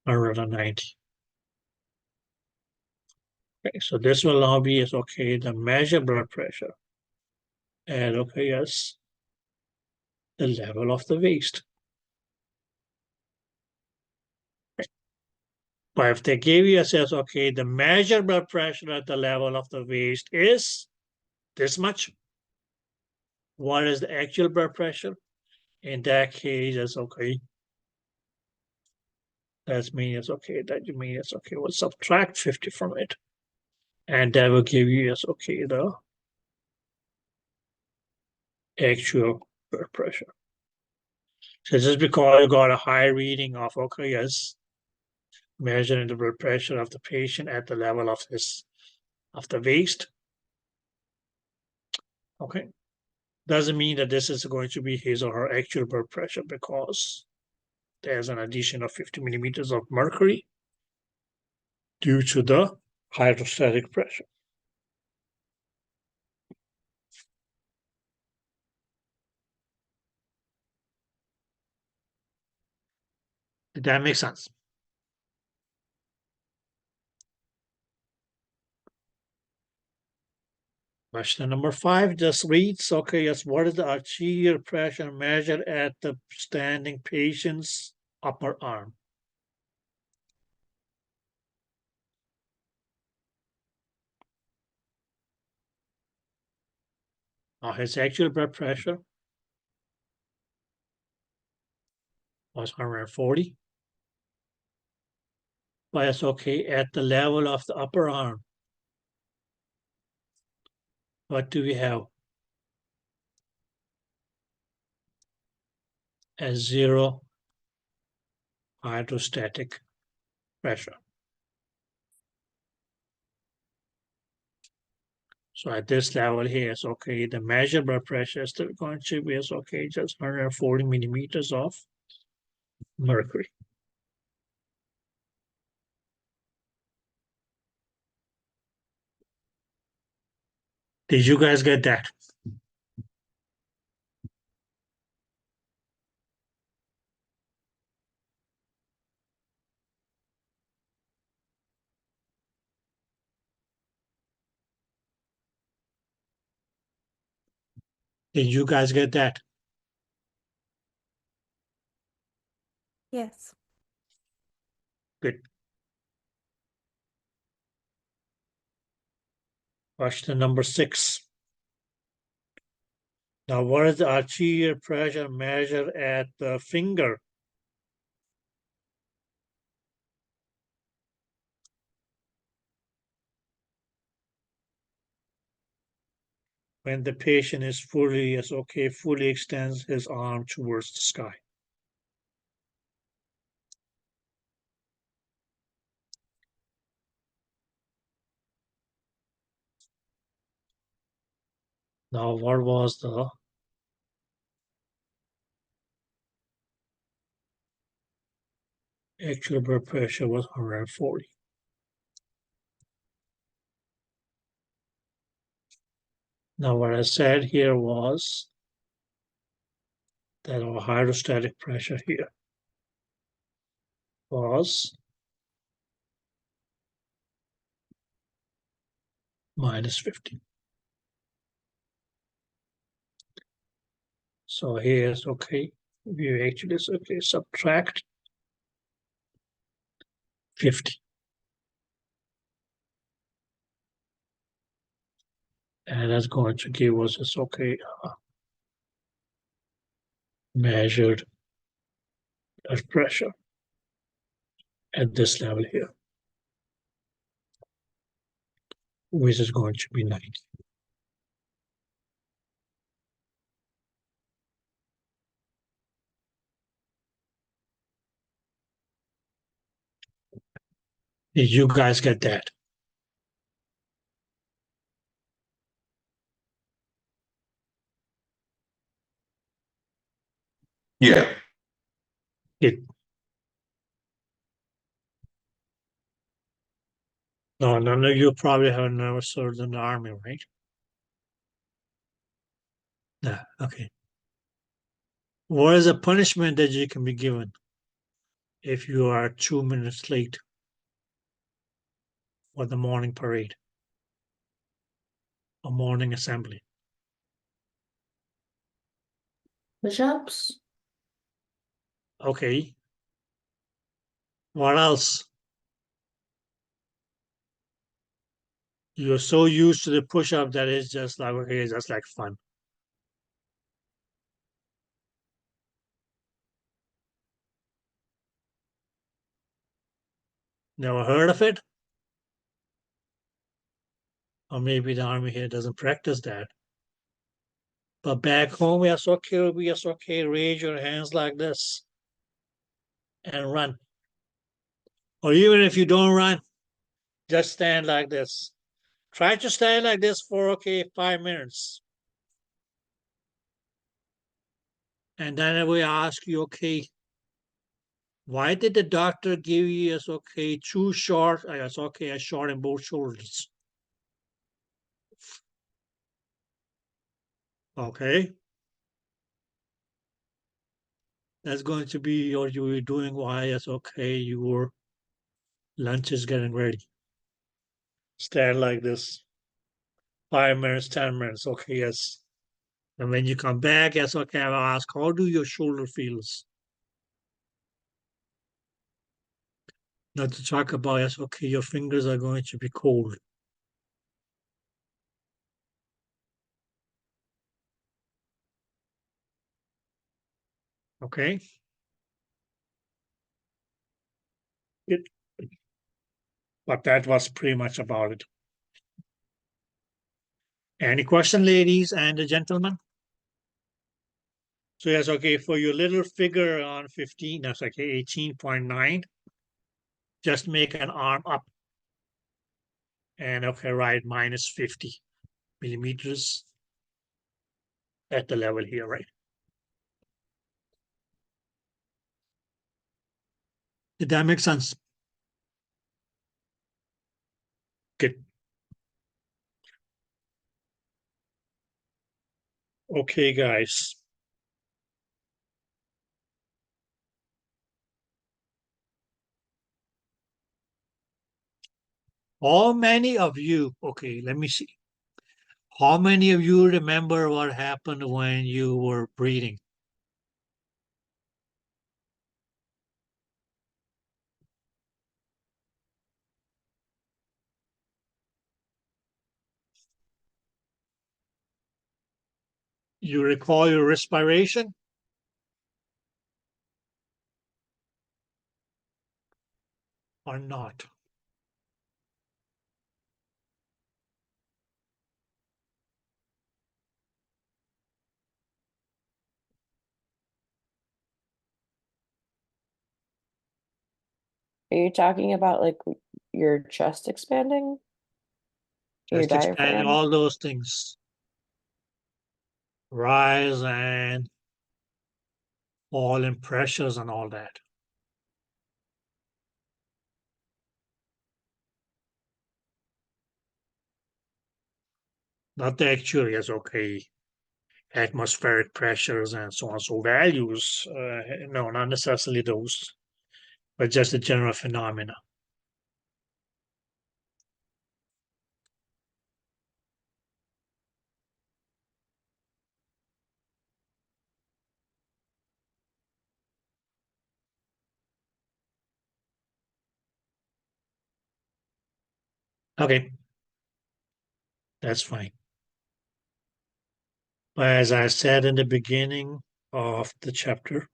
[SPEAKER 1] 190. Okay, so this will now be is okay, the measured blood pressure. And okay, yes, the level of the waist. But if they gave you a says, okay, the measured blood pressure at the level of the waist is this much. What is the actual blood pressure? In that case, it's okay. That means okay. That you mean it's okay. We'll subtract 50 from it, and that will give you yes, okay, the actual blood pressure. So just because you got a high reading of okay, yes, measuring the blood pressure of the patient at the level of the waist. Okay, doesn't mean that this is going to be his or her actual blood pressure because there's an addition of 50 millimeters of mercury due to the hydrostatic pressure. Did that make sense? Question number 5 just reads, okay, yes, what is the arterial pressure measured at the standing patient's upper arm? Now, his actual blood pressure was 140. But it's okay at the level of the upper arm. What do we have? As 0 hydrostatic pressure. So at this level here, it's okay. The measured blood pressure is still going to be okay, just 140 millimeters of mercury. Did you guys get that? Did you guys get that?
[SPEAKER 4] Yes.
[SPEAKER 1] Good. Question number 6. Now, what is the arterial pressure measured at the finger? When the patient is fully extends his arm towards the sky. Now, what was the actual blood pressure? Was 140. Now, what I said here was that our hydrostatic pressure here was minus 50. So here's okay. We actually subtract 50. And that's going to give us this measured blood pressure at this level here, which is going to be 90. Did you guys get that?
[SPEAKER 5] Yeah.
[SPEAKER 1] No, none of you probably have never served in the army, right? Yeah, okay. What is a punishment that you can be given if you are 2 minutes late for the morning parade or morning assembly?
[SPEAKER 3] Push-ups?
[SPEAKER 1] Okay. What else? You're so used to the push-up that it's just like, okay, it's just like fun. Never heard of it? Or maybe the army here doesn't practice that. But back home, we are so okay, raise your hands like this and run. Or even if you don't run, just stand like this. Try to stand like this for, 5 minutes. And then we ask you, why did the doctor give you too short? A short in both shoulders. Okay. That's going to be what you were doing why it's your lunch is getting ready. Stand like this. 5 minutes, 10 minutes. Okay, yes. And when you come back, yes, okay, I'll ask, how do your shoulder feels? Now to talk about, yes, okay, your fingers are going to be cold. Okay. But that was pretty much about it. Any question, ladies and gentlemen? So yes, okay, for your little figure on 15, that's okay, 18.9, just make an arm up and okay, right, minus 50 millimeters at the level here, right? Did that make sense? Good. Okay, guys. How many of you, okay, let me see. How many of you remember what happened when you were breathing? You recall your respiration? Or not?
[SPEAKER 2] Are you talking about like your chest expanding? Your
[SPEAKER 1] Just expand
[SPEAKER 2] diaphragm?
[SPEAKER 1] all those things. Rise and fall in pressures and all that. Not the actual, yes, okay, atmospheric pressures and so on. So values, no, not necessarily those, but just the general phenomena. Okay, that's fine. But as I said in the beginning of the chapter,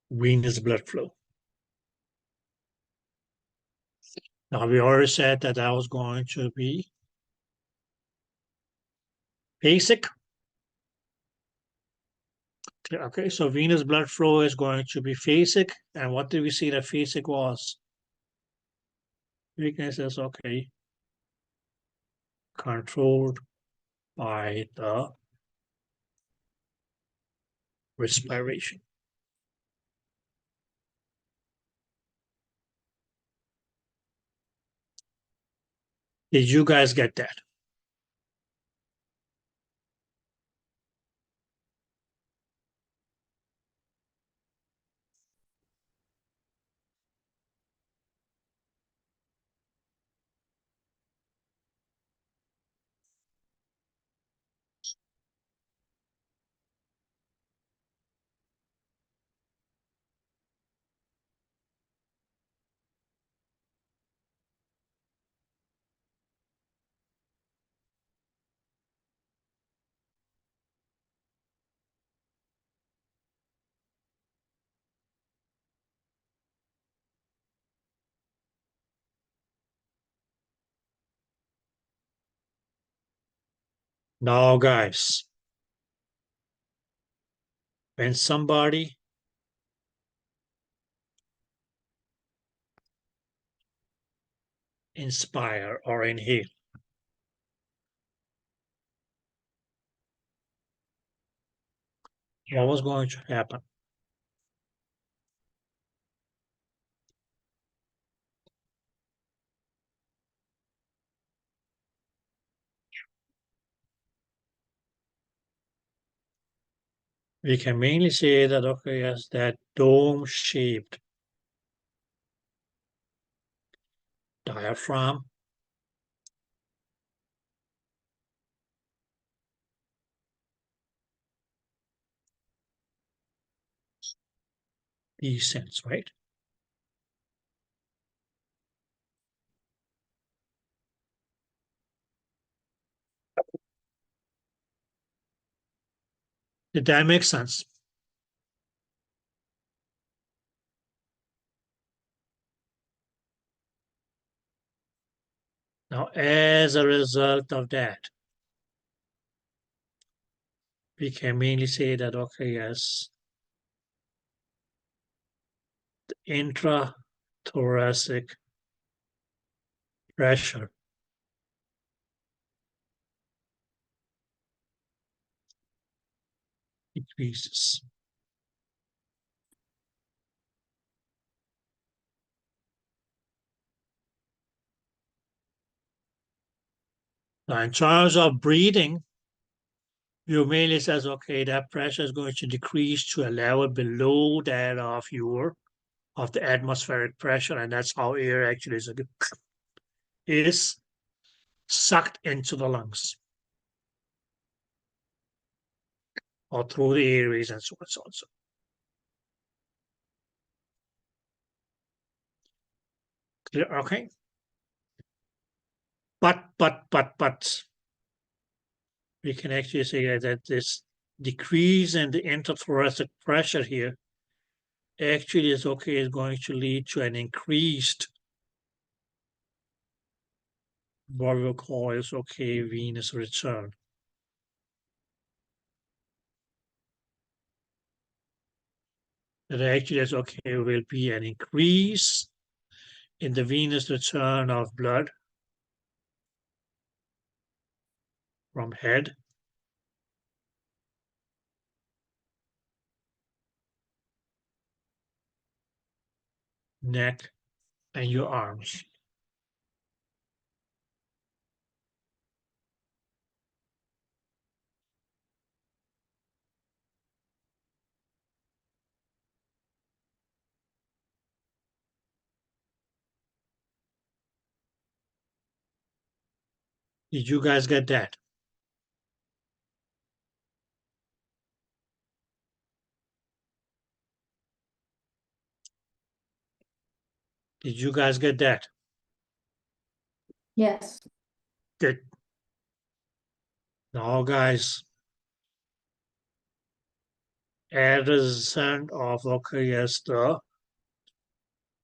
[SPEAKER 1] venous blood flow. Now we already said that that was going to be basic. Okay, so venous blood flow is going to be phasic. And what did we see that phasic was? Weakness is okay, controlled by the respiration. Did you guys get that? Now, guys, when somebody inspire or inhale, what was going to happen? we can mainly say that, okay, yes, that dome-shaped diaphragm descends, right? Did that make sense? Now, as a result of that, we can mainly say that, okay, yes, the intrathoracic pressure decreases. Now, in terms of breathing, you mainly says, okay, that pressure is going to decrease to a level below that of the atmospheric pressure, and that's how air actually is sucked into the lungs or through the airways and so on and so on. Clear? Okay. But we can actually say that this decrease in the intrathoracic pressure here actually is going to lead to an increased what we'll call is venous return. That actually is will be an increase in the venous return of blood from head neck and your arms. Did you guys get that? Did you guys get that?
[SPEAKER 3] Yes.
[SPEAKER 1] Good. Now, guys, as a result of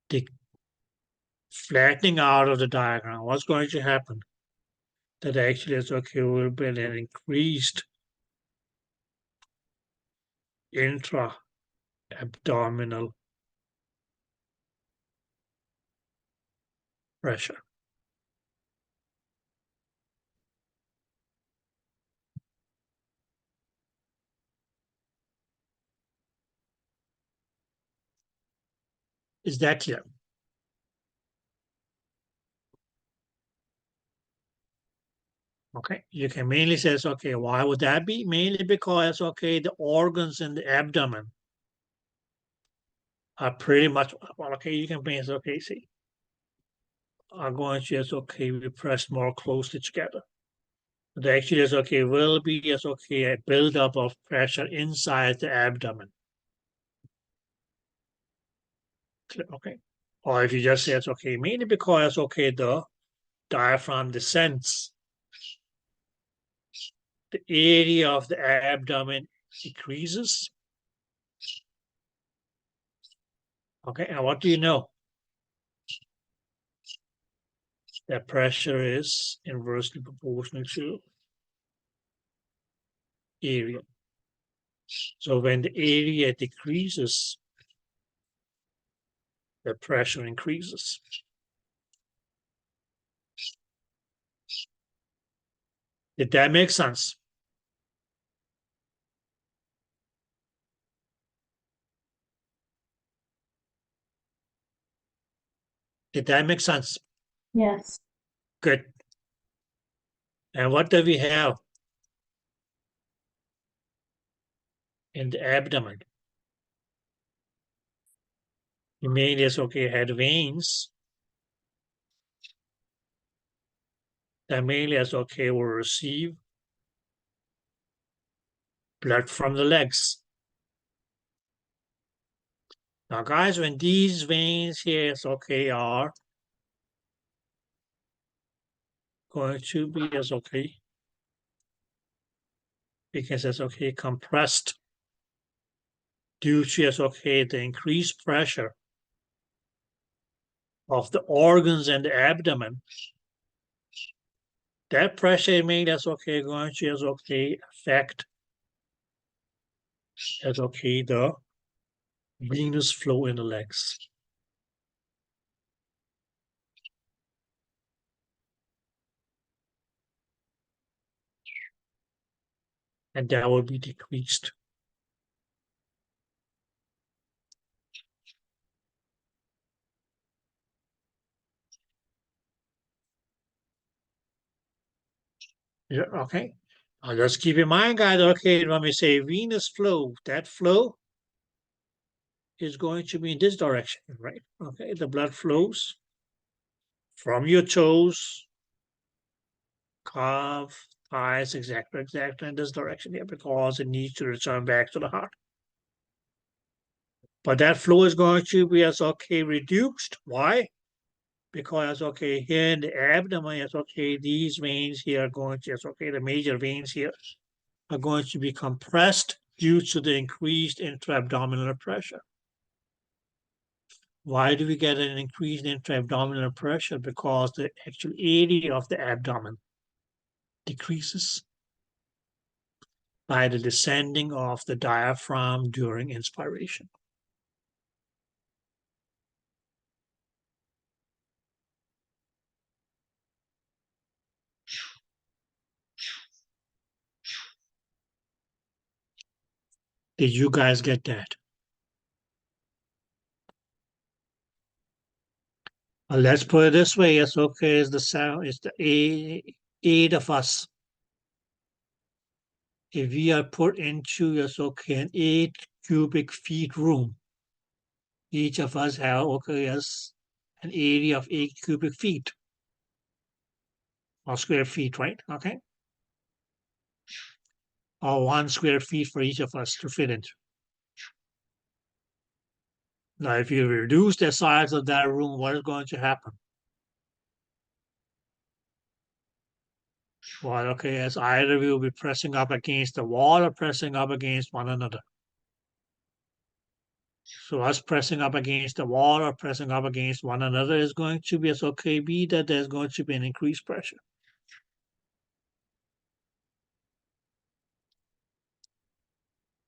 [SPEAKER 1] the flattening out of the diagram, what's going to happen? That actually is will be an increased intra-abdominal pressure. Is that clear? Okay, you can mainly say, why would that be? Mainly because, the organs in the abdomen are pretty much, well, you can say, see, are going to just, be pressed more closely together. But actually, is will be just, a buildup of pressure inside the abdomen. Okay, or if you just say it's mainly because, the diaphragm descends, the area of the abdomen decreases. Okay, and what do you know? That pressure is inversely proportional to area. So when the area decreases, the pressure increases. Did that make sense? Did that make sense?
[SPEAKER 3] Yes.
[SPEAKER 1] Good. And what do we have? in the abdomen. You may just had veins that mainly as will receive blood from the legs. Now, guys, when these veins here are going to be because compressed due to the increased pressure of the organs and the abdomen. That pressure may going to affect the venous flow in the legs. And that will be decreased. Yeah, okay. Now just keep in mind, guys, when we say venous flow, that flow is going to be in this direction, right? Okay, the blood flows from your toes, calf, thighs, exactly in this direction here because it needs to return back to the heart. But that flow is going to be reduced. Why? Because here in the abdomen, these veins here are going to the major veins here are going to be compressed due to the increased intra-abdominal pressure. Why do we get an increased intra-abdominal pressure? Because the actual area of the abdomen decreases by the descending of the diaphragm during inspiration. Did you guys get that? Let's put it this way. It's it's the sound. It's the eight of us. If we are put into an 8 cubic feet room, each of us have an area of 8 cubic feet or square feet, right? Okay, or 1 square feet for each of us to fit into. Now, if you reduce the size of that room, what is going to happen? Well, as either we will be pressing up against the wall or pressing up against one another. So us pressing up against the wall or pressing up against one another is going to be be that there's going to be an increased pressure.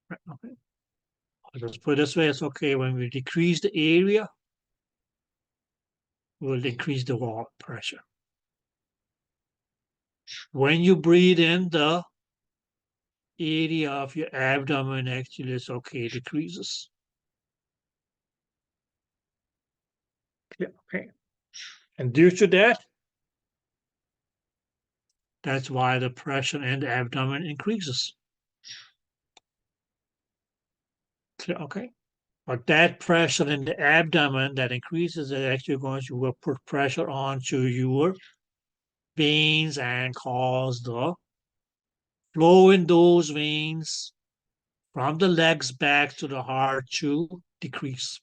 [SPEAKER 1] Right, okay. Let's put it this way, it's when we decrease the area, we'll decrease the wall pressure. When you breathe in, the area of your abdomen actually is decreases. Okay. And due to that, that's why the pressure in the abdomen increases. Okay. But that pressure in the abdomen that increases is actually going to put pressure onto your veins and cause the flow in those veins from the legs back to the heart to decrease.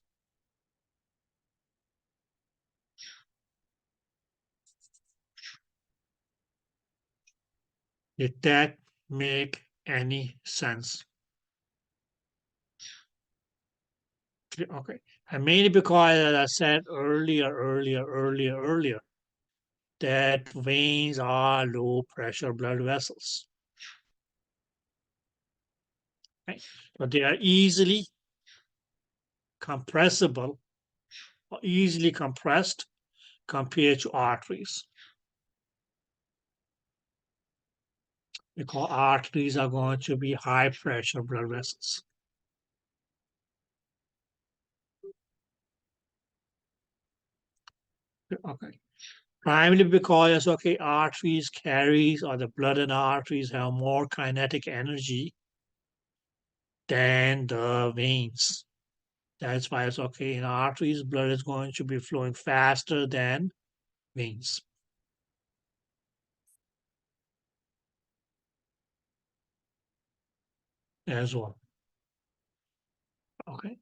[SPEAKER 1] Did that make any sense? Okay. And mainly because, as I said earlier, that veins are low pressure blood vessels. Okay. But they are easily compressible or easily compressed compared to arteries. Because arteries are going to be high pressure blood vessels. Okay. Primarily because arteries carries, or the blood in arteries have more kinetic energy than the veins. That's why it's okay. In arteries, blood is going to be flowing faster than veins. As well. Okay.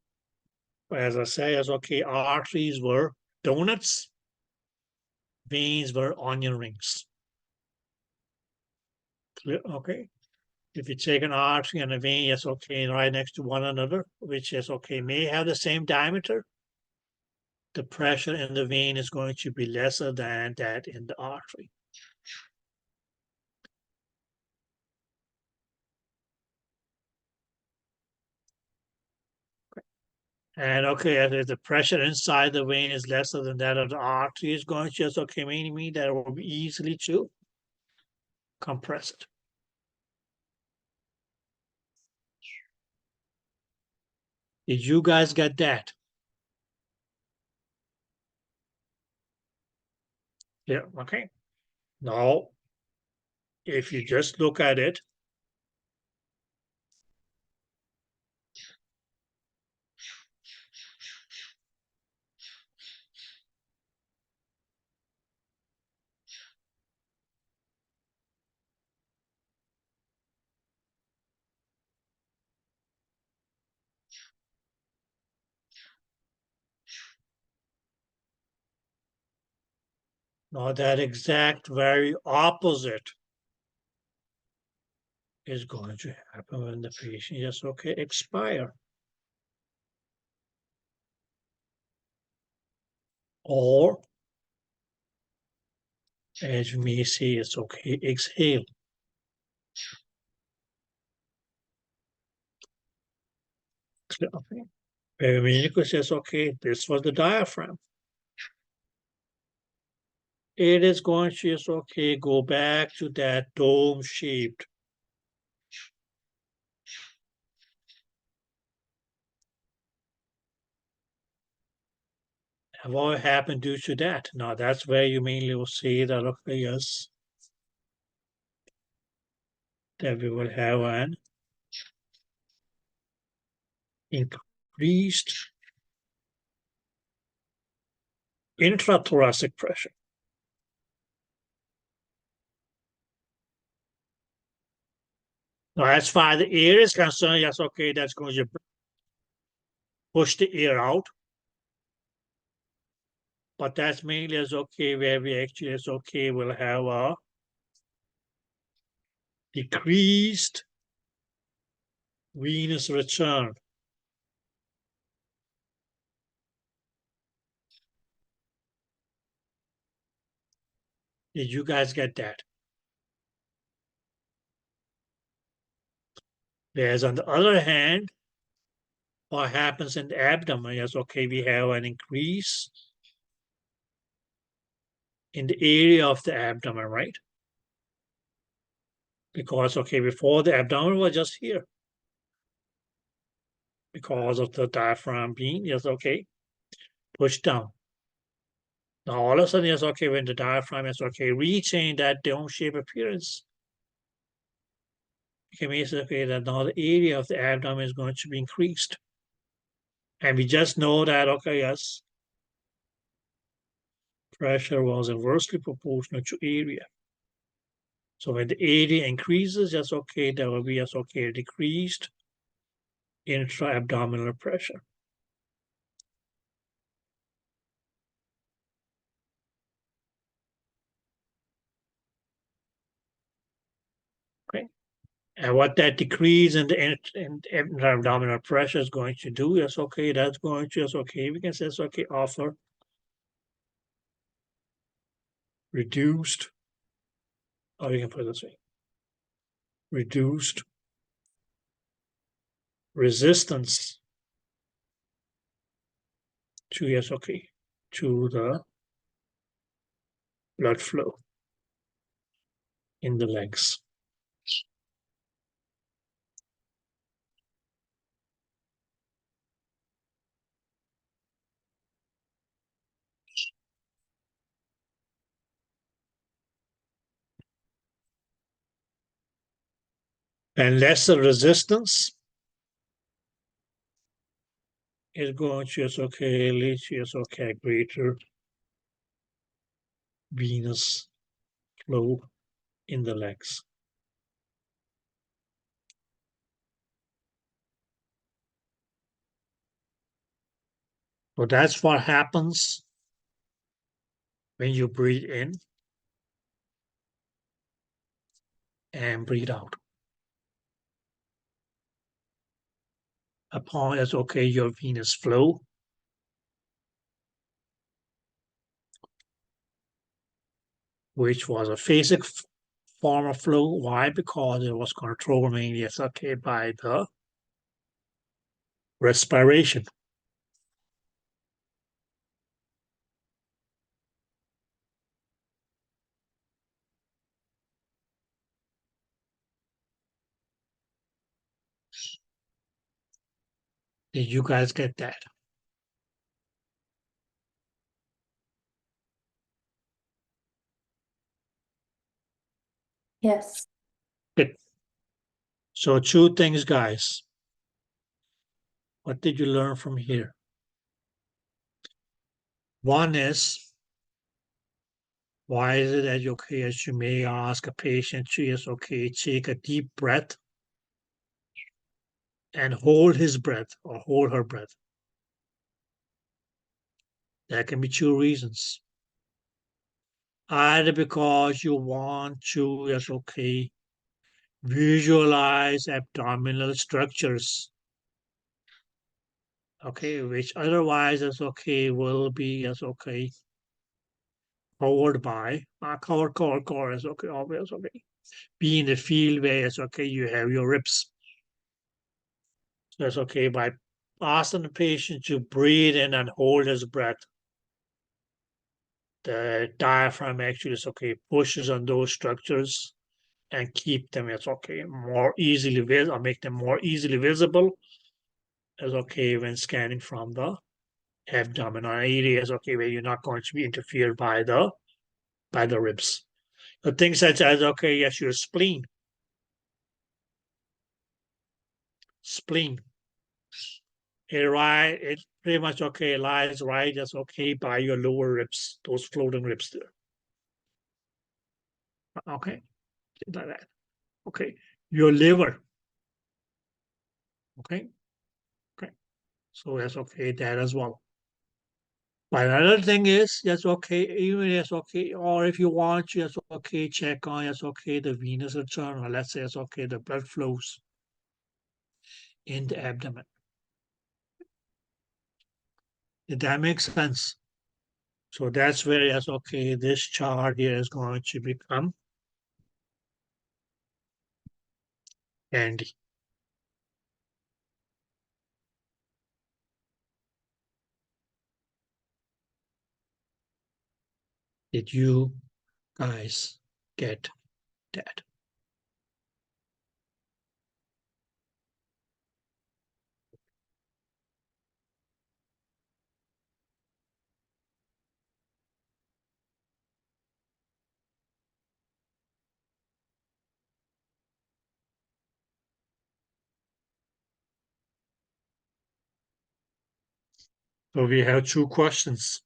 [SPEAKER 1] As I say, as okay, arteries were donuts, veins were onion rings. Clear? Okay. If you take an artery and a vein, yes, okay, right next to one another, which is okay, may have the same diameter, the pressure in the vein is going to be lesser than that in the artery. And okay, if the pressure inside the vein is lesser than that of the artery, is going to just okay mean that it will be easily to compress it. Did you guys get that? Yeah, okay. Now, if you just look at it, now that exact very opposite is going to happen when the patient just okay expire. Or as you may say, it's okay, exhale. Okay. Perimenicus says, okay, this was the diaphragm. It is going to just okay, go back to that dome shaped. And what happened due to that? Now that's where you mainly will see that okay, yes, that we will have an increased intrathoracic pressure. Now, as far as the air is concerned, yes, okay, that's going to push the air out. But that's mainly as okay, where we actually as okay will have a decreased venous return. Did you guys get that? Whereas on the other hand, what happens in the abdomen is okay, we have an increase in the area of the abdomen, right? Because okay, before the abdomen was just here. Because of the diaphragm being yes, okay, pushed down. Now all of a sudden, yes, okay, when the diaphragm is okay, reaching that dome shape appearance, it means okay that now the area of the abdomen is going to be increased. And we just know that okay, yes, pressure was inversely proportional to area. So when the area increases, yes, okay, there will be yes, okay, decreased intra-abdominal pressure. Okay. And what that decrease in the intra-abdominal pressure is going to do is okay, that's going to just okay, we can say it's okay, offer reduced, or you can put it this way, reduced resistance to yes, okay, to the blood flow in the legs. And lesser resistance is going to lead to greater venous flow in the legs. So that's what happens when you breathe in and breathe out. Upon your venous flow, which was a phasic form of flow. Why? Because it was controlled mainly by the respiration. Did you guys get that?
[SPEAKER 3] Yes.
[SPEAKER 1] Good. So two things, guys. What did you learn from here? One is, why is it that as you may ask a patient to take a deep breath and hold his breath or hold her breath? There can be two reasons. Either because you want to visualize abdominal structures, which otherwise will be covered by cover is always be in the field where you have your ribs. So that's by asking the patient to breathe in and hold his breath. The diaphragm actually pushes on those structures and keep them more easily visible, or make them more easily visible as when scanning from the abdominal areas where you're not going to be interfered by the ribs. The things such as yes, your spleen. It pretty much lies right just by your lower ribs, those floating ribs there. Okay, like that. Okay, your liver. Okay, so that's that as well. But another thing is, that's even or if you want, just check on, the venous return, or let's say the blood flows in the abdomen. Did that make sense? So that's where, this chart here is going to become handy. Did you guys get that? So we have two questions.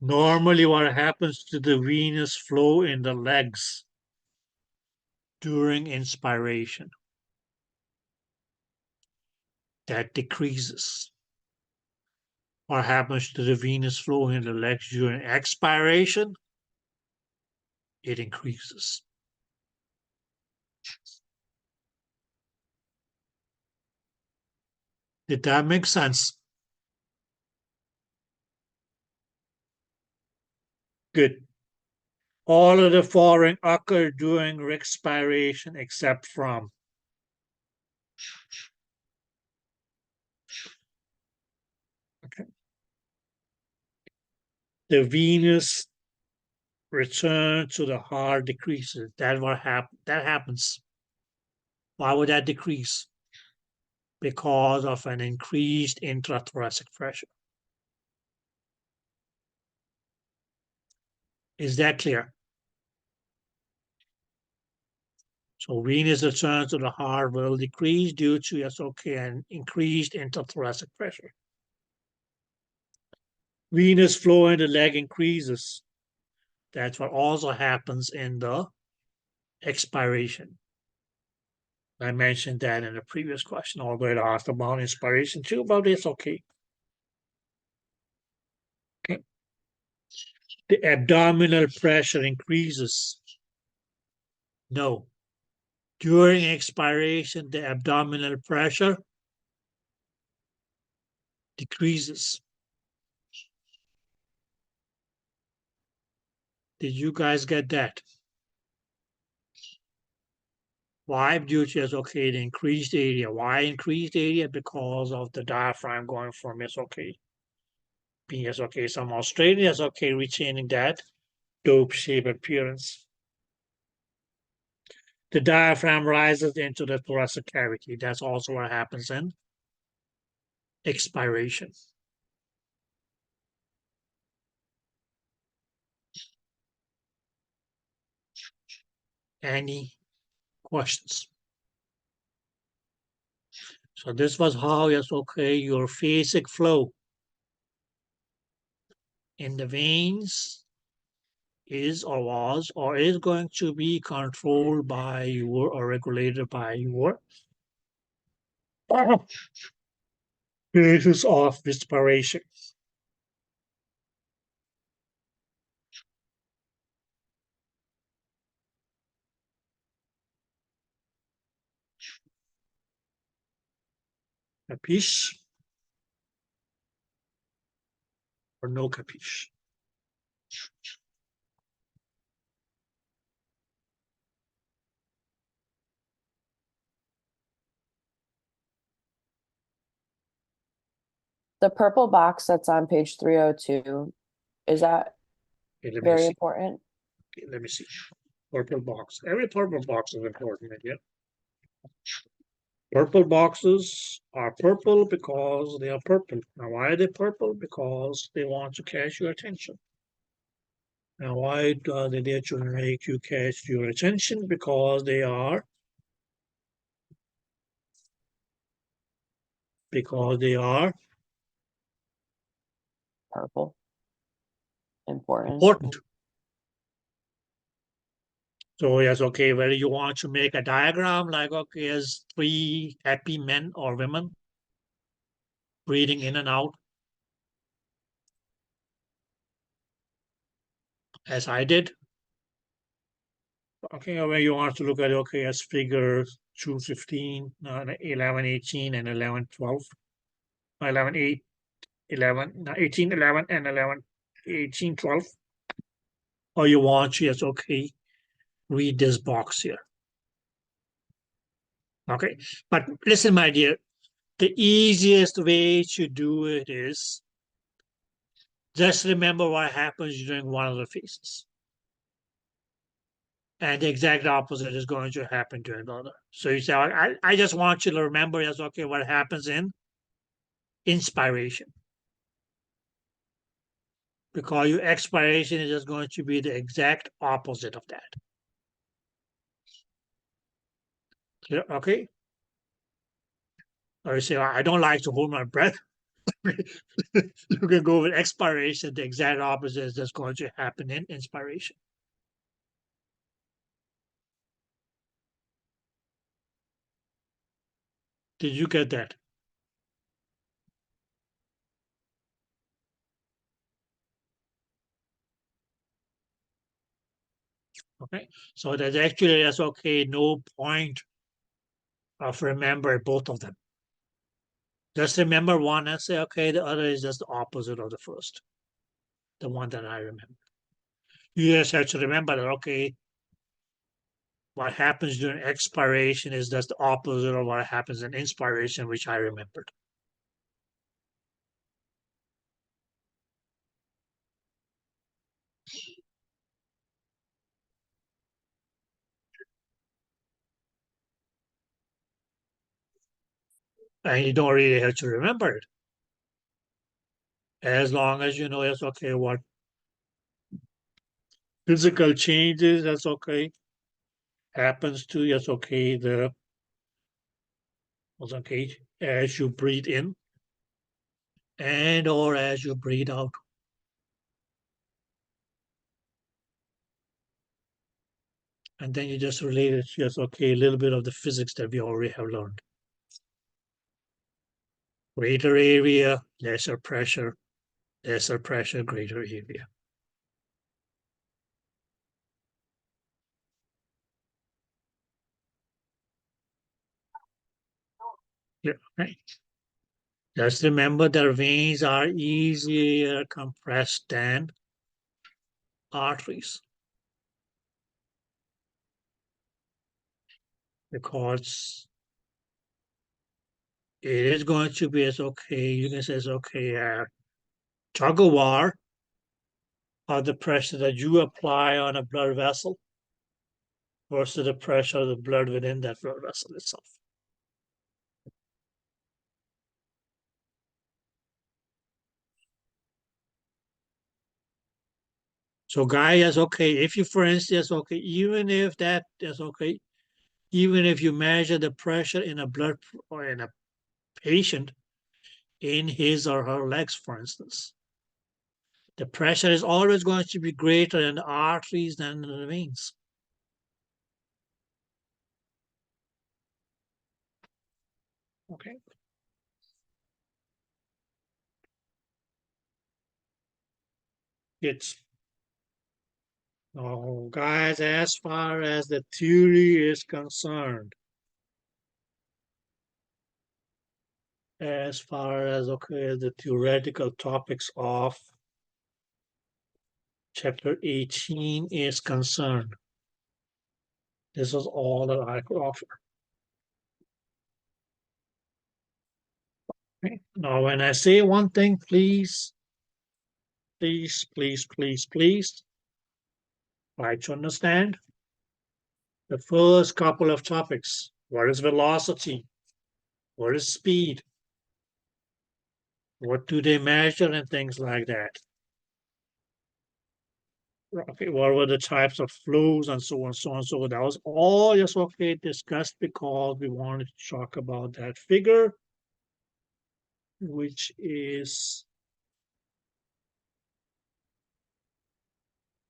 [SPEAKER 1] Normally, what happens to the venous flow in the legs during inspiration? That decreases. What happens to the venous flow in the legs during expiration? It increases. Did that make sense? Good. All of the following occur during expiration except from the venous return to the heart decreases. That happens. Why would that decrease? Because of an increased intrathoracic pressure. Is that clear? So venous return to the heart will decrease due to, yes, okay, an increased intrathoracic pressure. Venous flow in the leg increases. That's what also happens in the expiration. I mentioned that in the previous question, although it asked about inspiration too, but it's okay. Okay. The abdominal pressure increases. No. During expiration, the abdominal pressure decreases. Did you guys get that? Why? Due to, okay, the increased area. Why increased area? Because of the diaphragm going from okay, being okay, some Australian okay, retaining that dope shape appearance. The diaphragm rises into the thoracic cavity. That's also what happens in expiration. Any questions? So this was how, yes, okay, your phasic flow in the veins is or was or is going to be controlled by your or regulated by your basis of respiration. Capiche or no capiche?
[SPEAKER 2] The purple box that's on page 302, is that
[SPEAKER 1] Okay, let me
[SPEAKER 2] very
[SPEAKER 1] see.
[SPEAKER 2] important?
[SPEAKER 1] Okay, let me see. Purple box. Every purple box is important, yeah. Purple boxes are purple because they are purple. Now, why are they purple? Because they want to catch your attention. Now, why are they there to make you catch your attention? Because they are
[SPEAKER 2] Purple. Important.
[SPEAKER 1] important. So yes, okay, whether you want to make a diagram like okay, as three happy men or women breathing in and out, as I did. Okay, where you want to look at okay as figure 215, 1118, and 1112, 11 8, 11, 18, 11, and 11, 18, 12. Or you want to yes, okay, read this box here. Okay, but listen, my dear, the easiest way to do it is just remember what happens during one of the phases. And the exact opposite is going to happen during the other. So you say, I just want you to remember as okay, what happens in inspiration. Because your expiration is just going to be the exact opposite of that. Okay? Or you say, I don't like to hold my breath. You can go with expiration. The exact opposite is just going to happen in inspiration. Did you get that? Okay, so there's actually that's okay, no point of remembering both of them. Just remember one and say, okay, the other is just the opposite of the first, the one that I remember. You just have to remember that, okay, what happens during expiration is just the opposite of what happens in inspiration, which I remembered. And you don't really have to remember it. As long as you know it's okay, what physical changes, that's okay, happens to, yes, okay, as you breathe in and or as you breathe out. And then you just relate it, yes, okay, a little bit of the physics that we already have learned. Greater area, lesser pressure, greater area. Yeah, right. Just remember that veins are easier compressed than arteries, because it is going to be as okay, you can say it's okay, tug of war of the pressure that you apply on a blood vessel versus the pressure of the blood within that blood vessel itself. So guy is okay. If you, for instance, okay, even if that is okay, even if you measure the pressure in a blood or in a patient in his or her legs, for instance, the pressure is always going to be greater in the arteries than in the veins. Okay. It's oh, guys, as far as the theory is concerned, as far as okay, the theoretical topics of chapter 18 is concerned, this is all that I could offer. Okay. Now, when I say one thing, please try to understand the first couple of topics. What is velocity? What is speed? What do they measure and things like that? Okay, what were the types of flows and so on and so on. So that was all just okay discussed because we wanted to talk about that figure, which is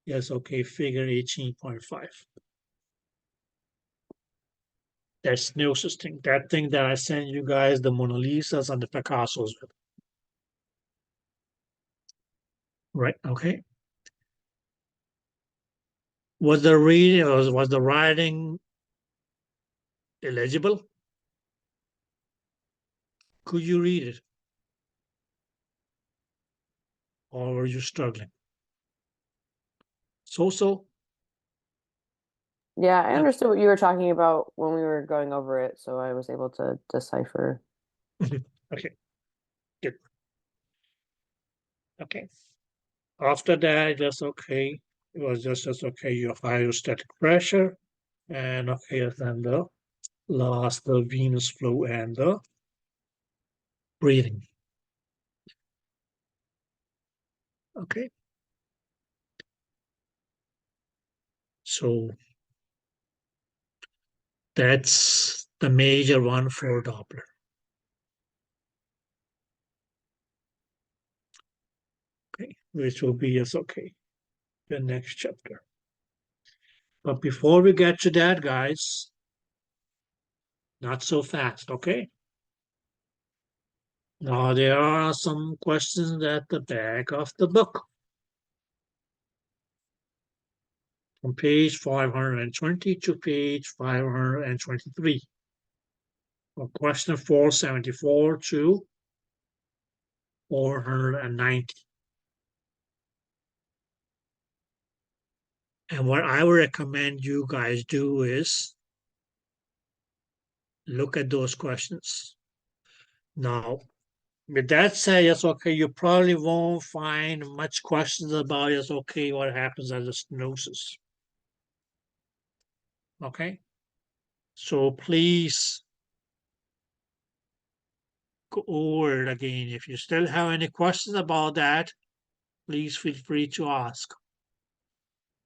[SPEAKER 1] yes, okay, figure 18.5. That's no such thing. That thing that I sent you guys, the Mona Lisas and the Picassos with. Right, okay. Was the reading or was the writing illegible? Could you read it? Or were you struggling? So?
[SPEAKER 2] Yeah, I
[SPEAKER 1] Yeah.
[SPEAKER 2] understood what you were talking about when we were going over it, so I was able to decipher.
[SPEAKER 1] Okay, good. Okay. After that, that's okay. It was just as okay, your hydrostatic pressure, and okay, then the last, the venous flow and the breathing. Okay. So that's the major one for Doppler. Okay, which will be as okay, the next chapter. But before we get to that, guys, not so fast, okay? Now there are some questions at the back of the book. From page 520 to page 523. From question 474 to 490. And what I would recommend you guys do is look at those questions. Now, with that said, yes, okay, you probably won't find much questions about, yes, okay, what happens at the stenosis. Okay? So please go over it again. If you still have any questions about that, please feel free to ask.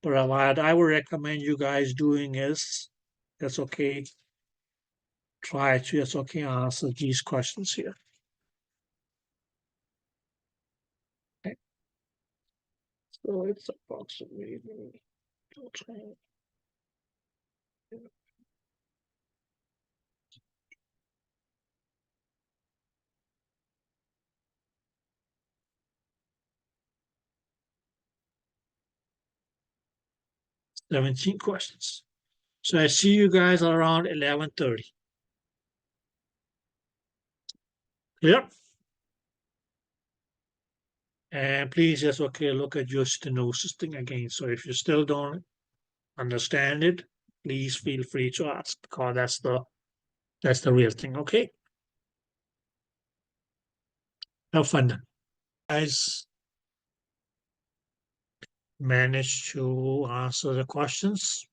[SPEAKER 1] But what I would recommend you guys doing is That's okay. Try to just okay answer these questions here. Okay. So it's approximately 17 questions. So I see you guys around 11:30. Yep. And please just okay look at your stenosis thing again. So if you still don't understand it, please feel free to ask because that's the real thing. Okay. Have fun, guys. Managed to answer the questions.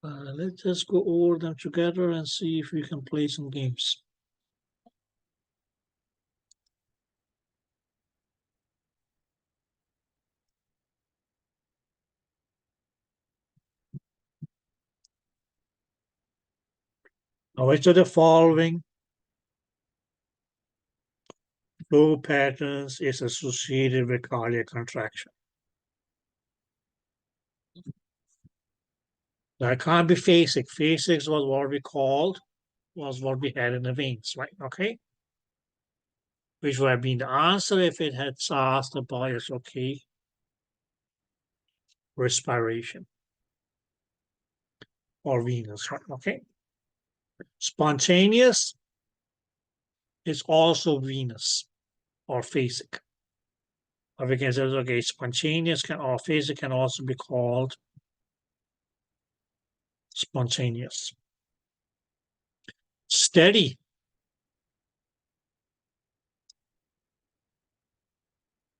[SPEAKER 1] Let's just go over them together and see if we can play some games. Now, which of the following flow patterns is associated with cardiac contraction? That can't be phasic. Phasic was what we had in the veins, right? Okay. Which would have been the answer if it had asked about is okay. Respiration or venous, right? Okay. Spontaneous is also venous or phasic. Or we can say, okay, spontaneous or phasic can also be called spontaneous. Steady.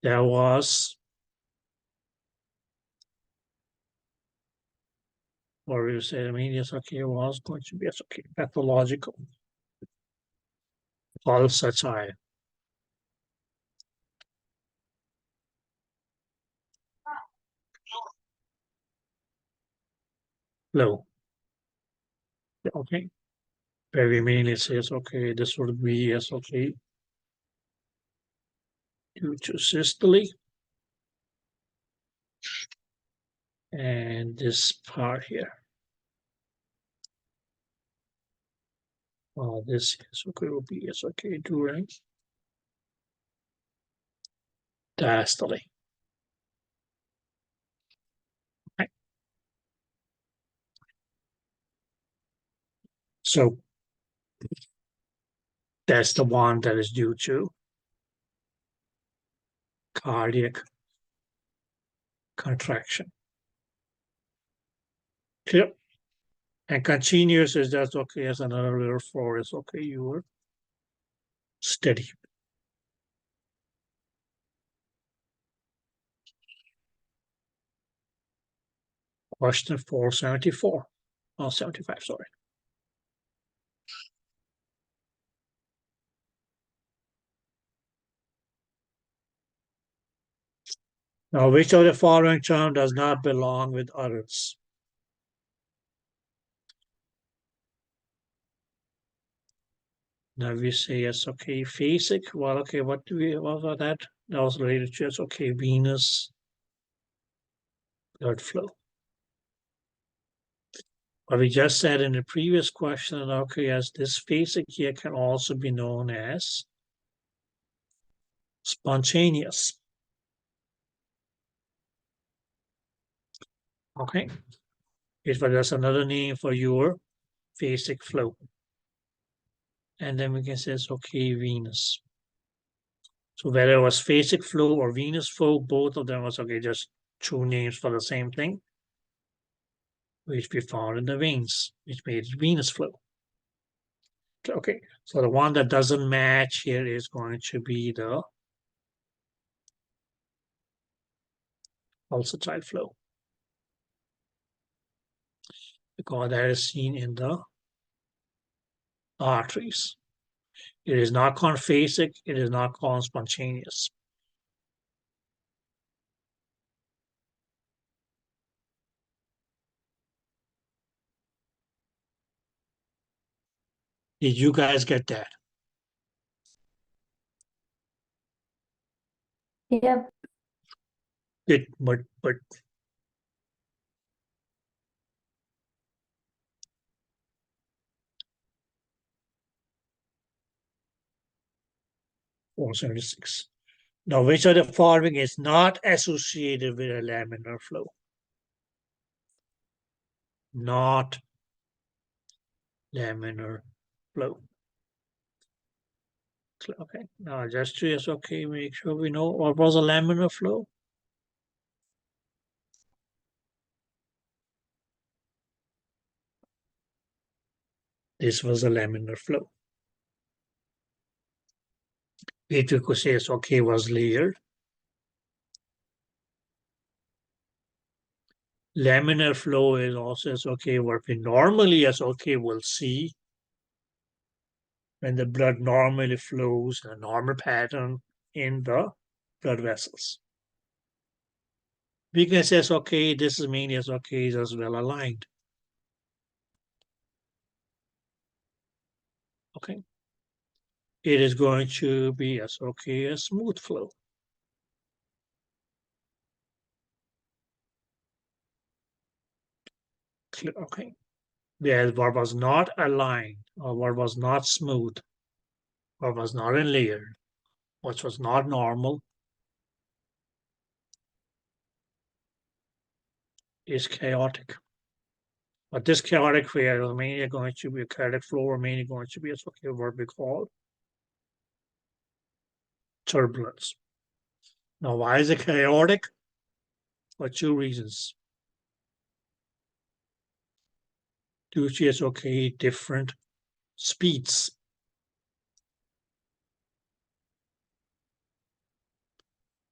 [SPEAKER 1] There was, or you say, I mean, yes, okay, it was going to be, yes, okay, pathological. Pulsatile. Low. Okay. Very mainly says, okay, this would be, yes, okay, due to systole. And this part here. This is okay, will be, yes, okay, during diastole. Okay. So that's the one that is due to cardiac contraction. Clear? And continuous is just okay as another little floor is okay, you were steady. Question 474. Oh, 75, sorry. Now, which of the following term does not belong with others? Now we say yes, okay, phasic. Well, okay, what was that? That was related to yes, okay, venous blood flow. But we just said in the previous question, okay, as this phasic here can also be known as spontaneous. Okay, it's just another name for your phasic flow. And then we can say it's okay, venous. So whether it was phasic flow or venous flow, both of them was okay, just two names for the same thing, which we found in the veins, which made it venous flow. Okay, so the one that doesn't match here is going to be the pulsatile flow, because that is seen in the arteries. It is not called phasic, it is not called spontaneous. Did you guys get that?
[SPEAKER 3] Yep.
[SPEAKER 1] But 476. Now, which of the following is not associated with a laminar flow? Not laminar flow. Okay, now just to yes, okay, make sure we know what was a laminar flow. This was a laminar flow. It we could say yes, okay, was layered. Laminar flow is also yes, okay, what we normally yes, okay, will see when the blood normally flows in a normal pattern in the blood vessels. We can say, yes, okay, this is mean, yes, okay, is as well aligned. Okay. It is going to be, yes, okay, a smooth flow. Okay. Whereas what was not aligned, or what was not smooth, what was not in layered, what was not normal, is chaotic. But this chaotic flow is mainly going to be a chaotic flow, or mainly going to be what we call turbulence. Now, why is it chaotic? For two reasons. Due to its different speeds.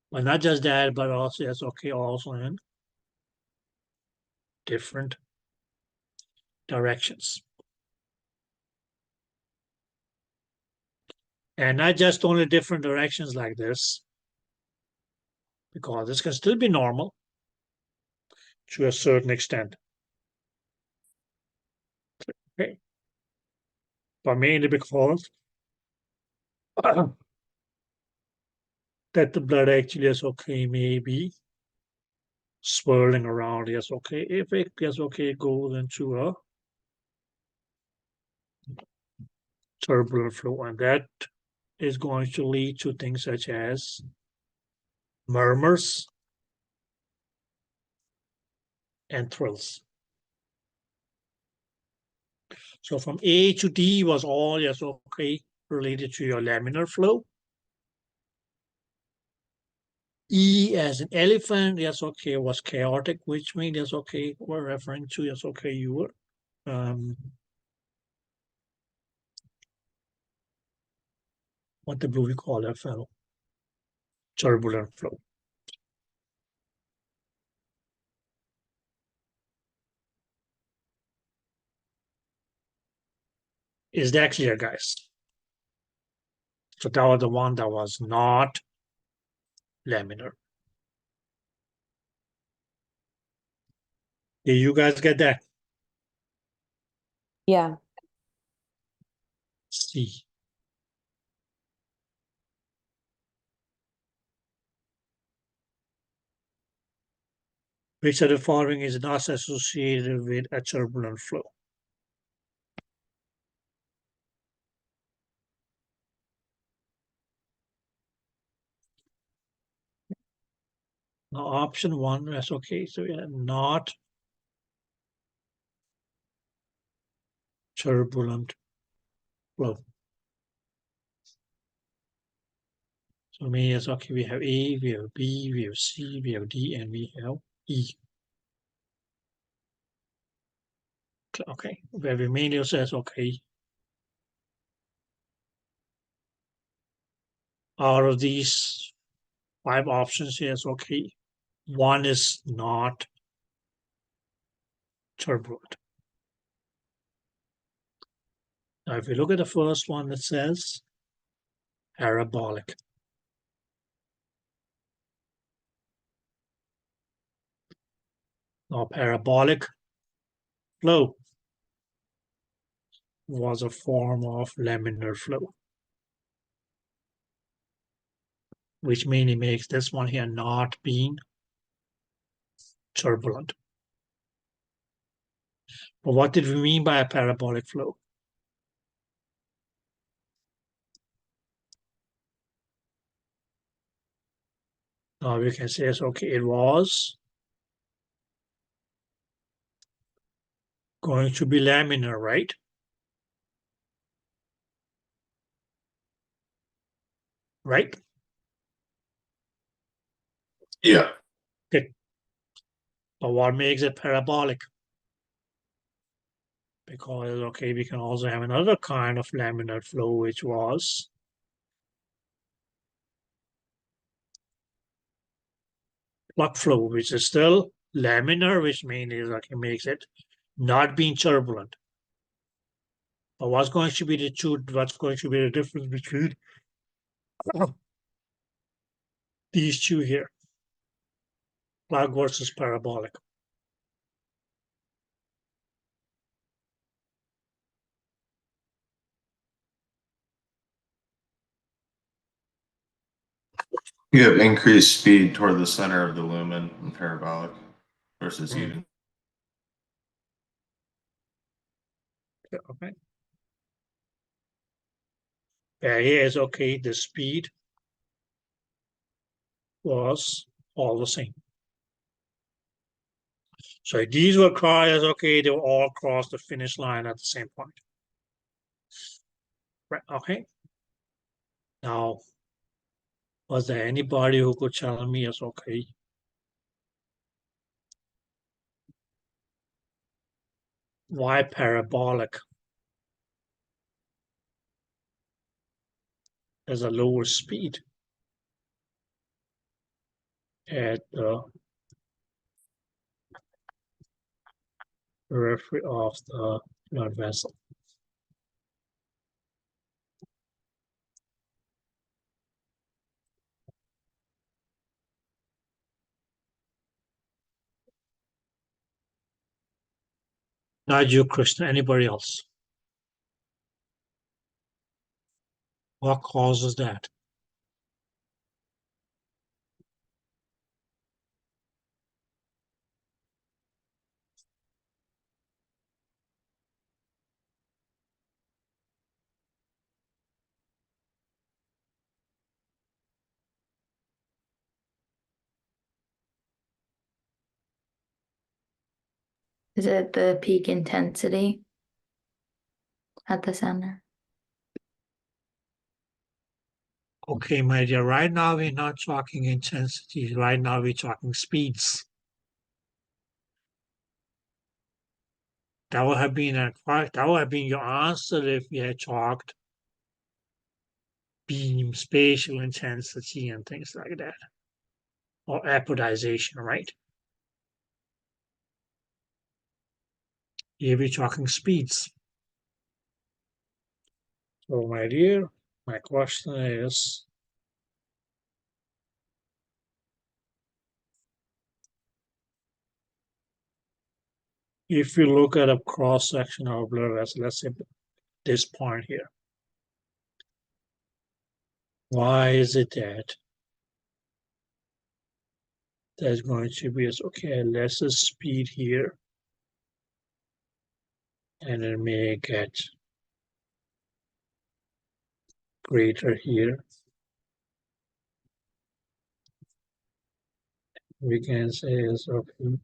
[SPEAKER 1] But not just that, but also it's also in different directions. And not just only different directions like this, because this can still be normal to a certain extent. Okay. But mainly because that the blood actually is maybe swirling around, yes, if it goes into a turbulent flow, and that is going to lead to things such as murmurs and thrills. So from A to D was all yes, related to your laminar flow. E as an elephant, yes, was chaotic, which means yes, we're referring to yes, you were what the blue we call that fellow? Turbulent flow. Is that clear, guys? So that was the one that was not laminar. Did you guys get that?
[SPEAKER 2] Yeah.
[SPEAKER 1] C. Which of the following is not associated with a turbulent flow? Now, option one, that's okay. So yeah, not turbulent flow. So meaning it's we have A, we have B, we have C, we have D, and we have E. Okay, where we mainly says out of these 5 options here, one is not turbulent. Now, if we look at the first one, it says parabolic. Now, parabolic flow was a form of laminar flow, which mainly makes this one here not being turbulent. But what did we mean by a parabolic flow? Now we can say, okay, it was going to be laminar, right? Right?
[SPEAKER 4] Yeah.
[SPEAKER 1] But what makes it parabolic? Because, okay, we can also have another kind of laminar flow, which was plug flow, which is still laminar, which means okay, makes it not being turbulent. But what's going to be the difference between these two here? Plug versus parabolic.
[SPEAKER 4] You have increased speed toward the center of the lumen in parabolic versus even.
[SPEAKER 1] Okay. Here is okay, the speed was all the same. So these were cars, okay, they were all cross the finish line at the same point. Right, okay. Now, was there anybody who could tell me it's okay? Why parabolic has a lower speed at the periphery of the blood vessel? Not you, Krishna, anybody else? What causes that?
[SPEAKER 3] Is it the peak intensity at the center?
[SPEAKER 1] Okay, my dear, right now we're not talking intensity. Right now we're talking speeds. That would have been your answer if we had talked beam spatial intensity and things like that, or apodization, right? Here we're talking speeds. So, my dear, my question is, if you look at a cross section of a blood vessel, let's say this point here, why is it that there's going to be okay, lesser speed here, and it may get greater here? We can say is okay,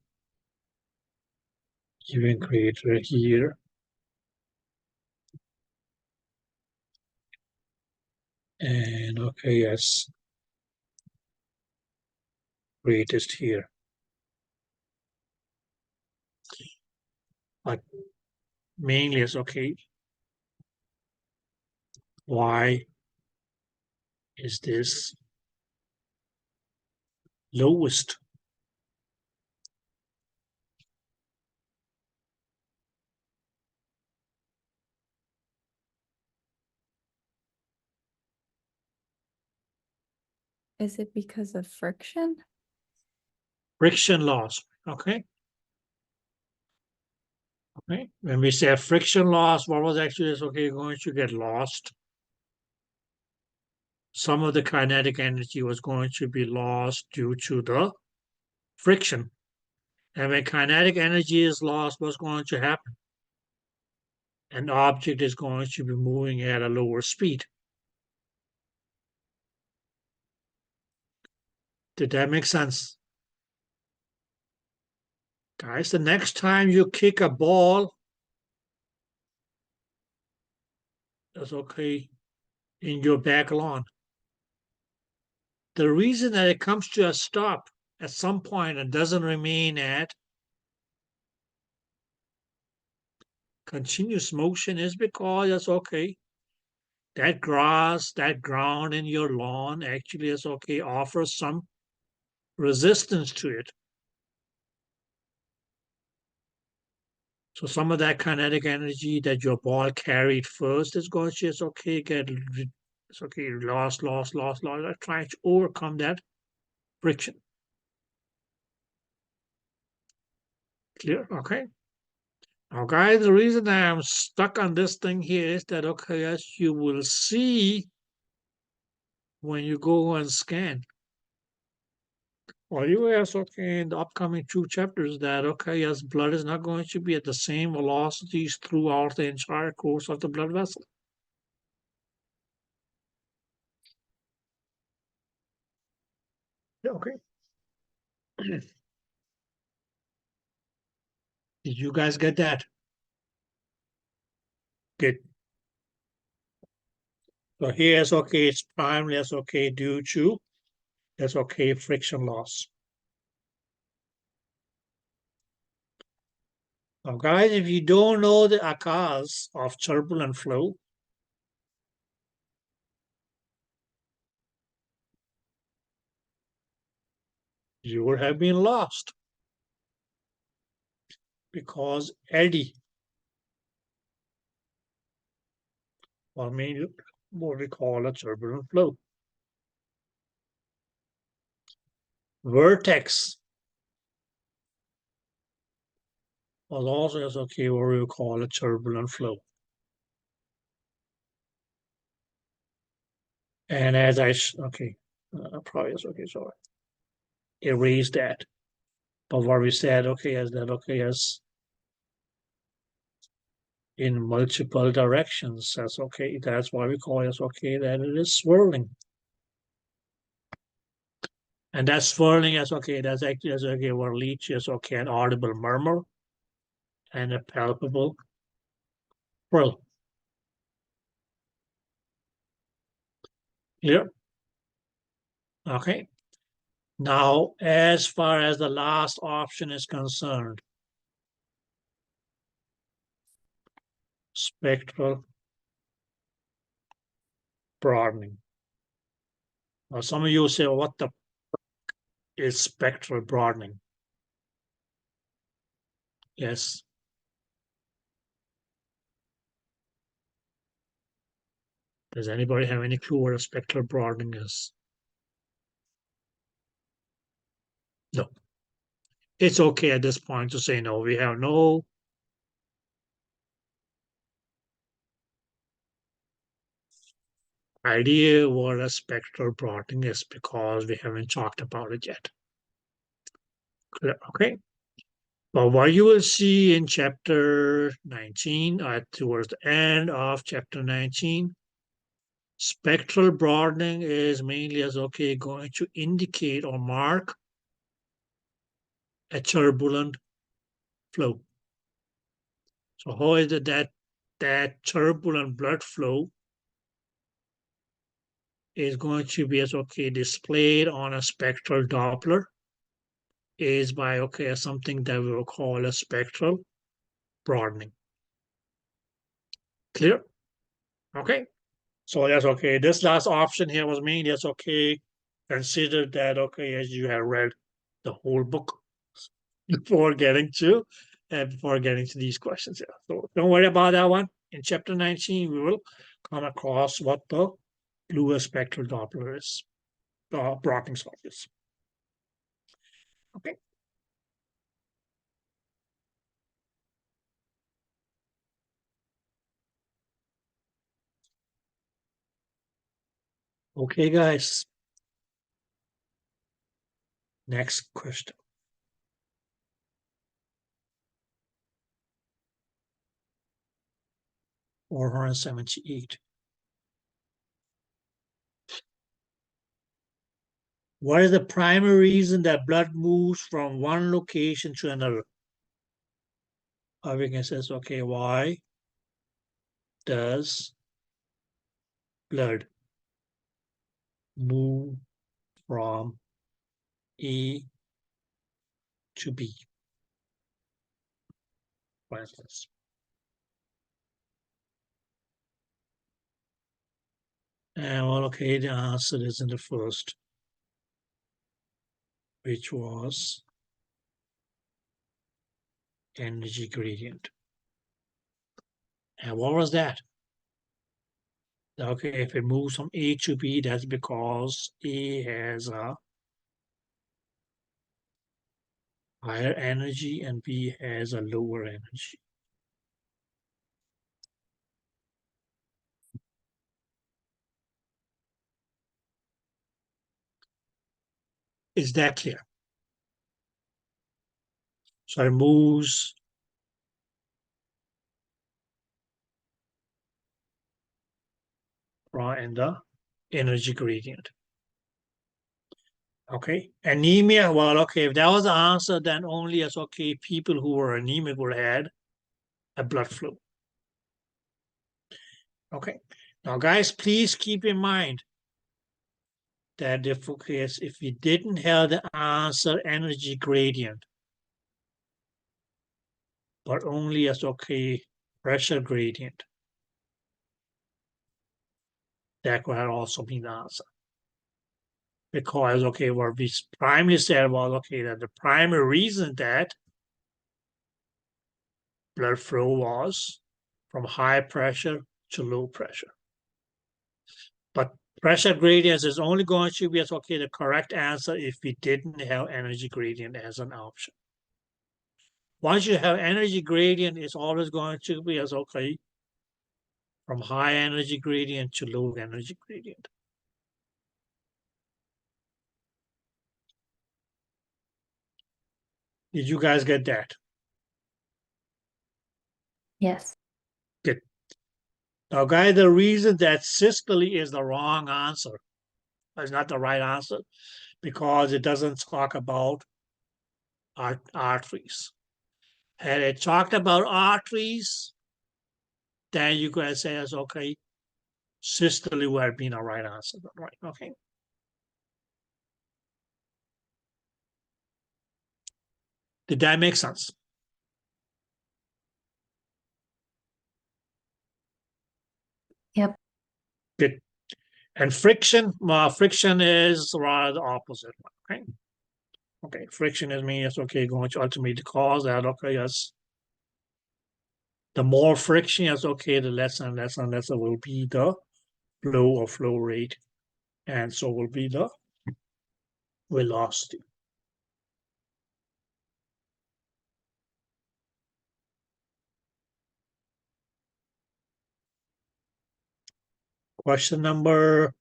[SPEAKER 1] even greater here, and okay, yes, greatest here. But mainly it's okay, why is this lowest?
[SPEAKER 5] Is it because of friction?
[SPEAKER 1] Friction loss, okay? Okay, when we say friction loss, what was actually going to get lost? Some of the kinetic energy was going to be lost due to the friction. And when kinetic energy is lost, what's going to happen? An object is going to be moving at a lower speed. Did that make sense? Guys, the next time you kick a ball, that's okay, in your back lawn. The reason that it comes to a stop at some point and doesn't remain at continuous motion is because that's okay. That grass, that ground in your lawn actually is okay, offers some resistance to it. So some of that kinetic energy that your ball carried first is going to, it's okay, lost. Trying to overcome that friction. Clear? Okay. Now, guys, the reason I'm stuck on this thing here is that, okay, as you will see when you go and scan, or you ask, okay, in the upcoming 2 chapters that, okay, yes, blood is not going to be at the same velocities throughout the entire course of the blood vessel. Yeah, okay. Did you guys get that? Good. So here's okay, it's primarily that's okay due to that's okay friction loss. Now, guys, if you don't know the cause of turbulent flow, you would have been lost because eddy, or maybe what we call a turbulent flow. Vertex was also as okay what we call a turbulent flow. And as I probably is okay, sorry, erase that. But what we said, okay, is that okay, as in multiple directions, that's okay. That's why we call it okay that it is swirling. And that swirling is okay, that's actually as okay what leads is okay an audible murmur and a palpable whirl. Clear? Okay. Now, as far as the last option is concerned, spectral broadening. Now, some of you say, well, what the is spectral broadening? Yes. Does anybody have any clue what a spectral broadening is? No. It's okay at this point to say no. We have no idea what a spectral broadening is because we haven't talked about it yet. Clear? Okay. But what you will see in chapter 19, towards the end of chapter 19, spectral broadening is mainly as okay going to indicate or mark a turbulent flow. So how is it that turbulent blood flow is going to be as okay displayed on a spectral Doppler is by okay something that we will call a spectral broadening. Clear? Okay. So that's okay. This last option here was mainly that's okay. Consider that okay as you have read the whole book before getting to these questions here. So don't worry about that one. In chapter 19, we will come across what the Lewis spectral Doppler is, broadening sockets. Okay. Okay, guys. Next question. (478). What is the primary reason that blood moves from one location to another? We can say, okay, why does blood move from A to B, for instance? And well, okay, the answer is in the first, which was energy gradient. And what was that? Okay, if it moves from A to B, that's because A has a higher energy and B has a lower energy. Is that clear? So it moves in the energy gradient. Okay, anemia. Well, okay, if that was the answer, then only as okay, people who were anemic would have had a blood flow. Okay, now guys, please keep in mind that if we didn't have the answer energy gradient, but only as okay pressure gradient, that could have also been the answer. Because okay, what we primarily said was okay that the primary reason that blood flow was from high pressure to low pressure. But pressure gradients is only going to be as okay the correct answer if we didn't have energy gradient as an option. Once you have energy gradient, it's always going to be as okay from high energy gradient to low energy gradient. Did you guys get that?
[SPEAKER 3] Yes.
[SPEAKER 1] Good. Now, guys, the reason that systole is the wrong answer, is not the right answer, because it doesn't talk about arteries. Had it talked about arteries, then you could say, it's okay, systole would have been the right answer, right? Okay. Did that make sense?
[SPEAKER 3] Yep.
[SPEAKER 1] Good. And friction, friction is rather the opposite. Okay. Okay. Friction is means okay, going to ultimately cause that. Okay, yes. The more friction is okay, the less and less and less will be the flow or flow rate, and so will be the velocity. Question number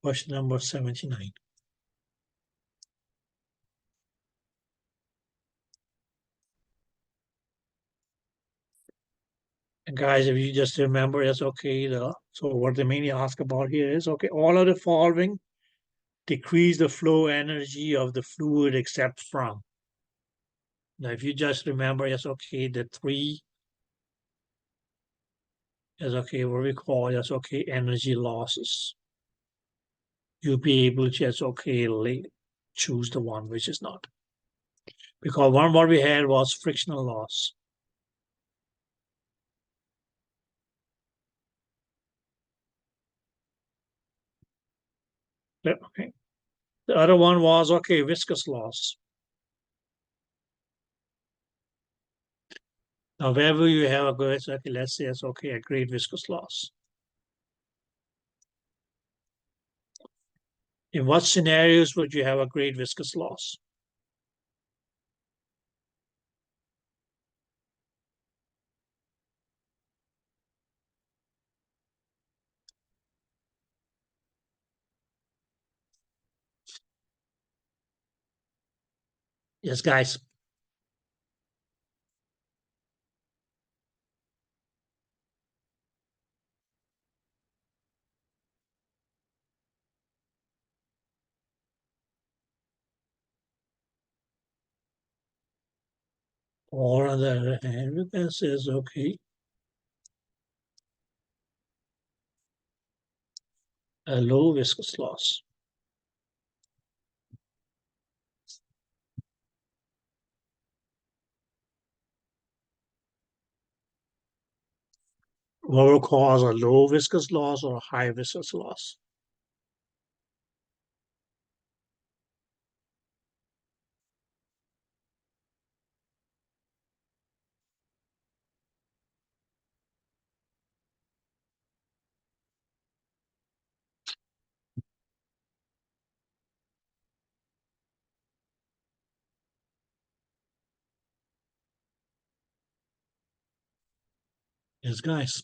[SPEAKER 1] 79. And guys, if you just remember, it's okay. So what they mainly ask about here is okay, all of the following decrease the flow energy of the fluid except from. Now, if you just remember, it's okay, the three is okay, what we call is okay, energy losses. You'll be able to, it's okay, choose the one which is not. Because one what we had was frictional loss. Okay. The other one was okay, viscous loss. Now, wherever you have a good, okay, let's say it's okay, a great viscous loss. In what scenarios would you have a great viscous loss? Yes, guys. Or on the other hand, we can say, okay, a low viscous loss. What will cause a low viscous loss or a high viscous loss? Yes, guys.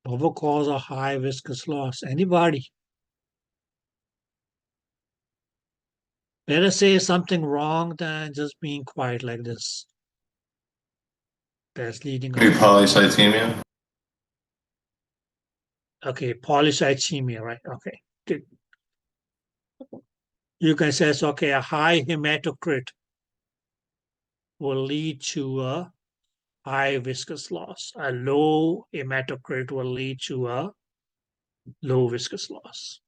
[SPEAKER 1] What will cause a high viscous loss? Anybody? Better say something wrong than just being quiet like this. That's leading
[SPEAKER 4] Maybe
[SPEAKER 1] us.
[SPEAKER 4] polycythemia.
[SPEAKER 1] Okay, polycythemia, right? Okay, good. You can say, okay, a high hematocrit will lead to a high viscous loss. A low hematocrit will lead to a low viscous loss.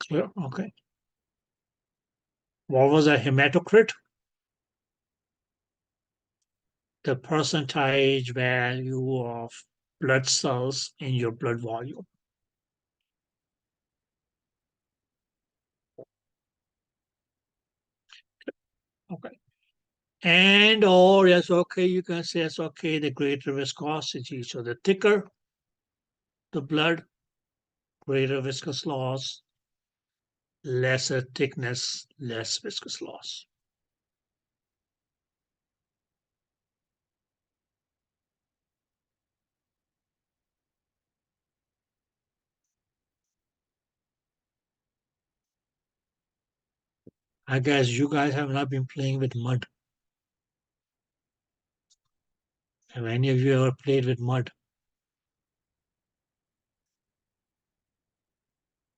[SPEAKER 1] Clear? Okay. What was a hematocrit? The percentage value of blood cells in your blood volume. Okay. And or yes, okay, you can say it's okay, the greater viscosity. So the thicker the blood, greater viscous loss, lesser thickness, less viscous loss. I guess you guys have not been playing with mud. Have any of you ever played with mud?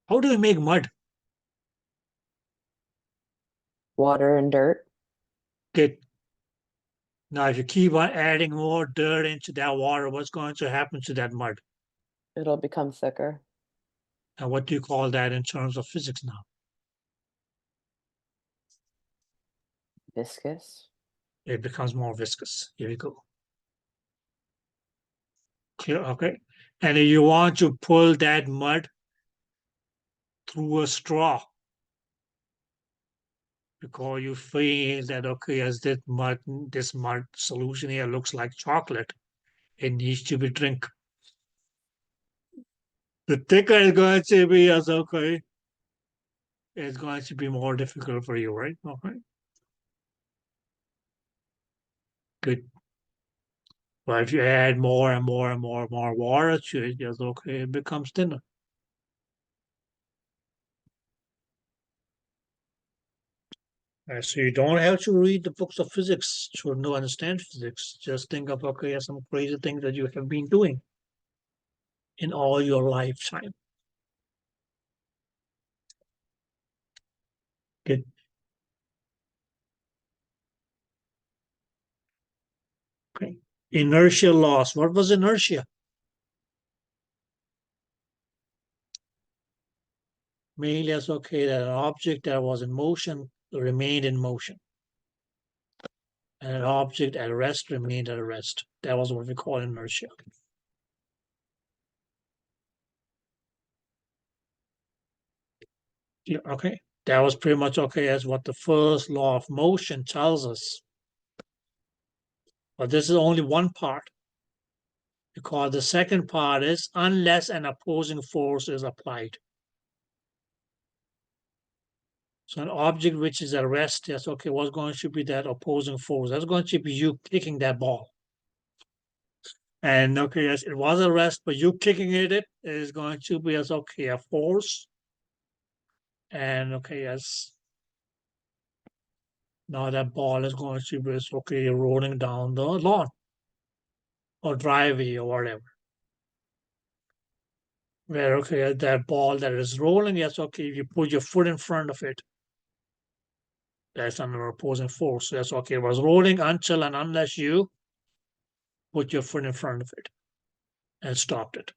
[SPEAKER 1] How do we make mud?
[SPEAKER 2] Water and dirt.
[SPEAKER 1] Okay. Now, if you keep on adding more dirt into that water, what's going to happen to that mud?
[SPEAKER 2] It'll become thicker.
[SPEAKER 1] And what do you call that in terms of physics now?
[SPEAKER 2] Viscous.
[SPEAKER 1] It becomes more viscous. Here we go. Clear? Okay. And if you want to pull that mud through a straw, because you feel that, okay, as this mud solution here looks like chocolate, it needs to be drink. The thicker it's going to be, as okay, it's going to be more difficult for you, right? Okay. Good. But if you add more and more and more and more water to it, yes, okay, it becomes thinner. So you don't have to read the books of physics to know understand physics. Just think of, okay, some crazy things that you have been doing in all your lifetime. Good. Okay. Inertia loss. What was inertia? Mainly as okay that an object that was in motion remained in motion. And an object at rest remained at rest. That was what we call inertia. Yeah, okay. That was pretty much okay as what the first law of motion tells us. But this is only one part. Because the second part is unless an opposing force is applied. So an object which is at rest, yes, okay, what's going to be that opposing force? That's going to be you kicking that ball. And okay, yes, it was a rest, but you kicking it is going to be as okay a force. And okay, yes. Now that ball is going to be okay rolling down the lawn or driveway or whatever. Where okay, that ball that is rolling, yes, okay, if you put your foot in front of it, that's another opposing force. So that's okay. It was rolling until and unless you put your foot in front of it and stopped it.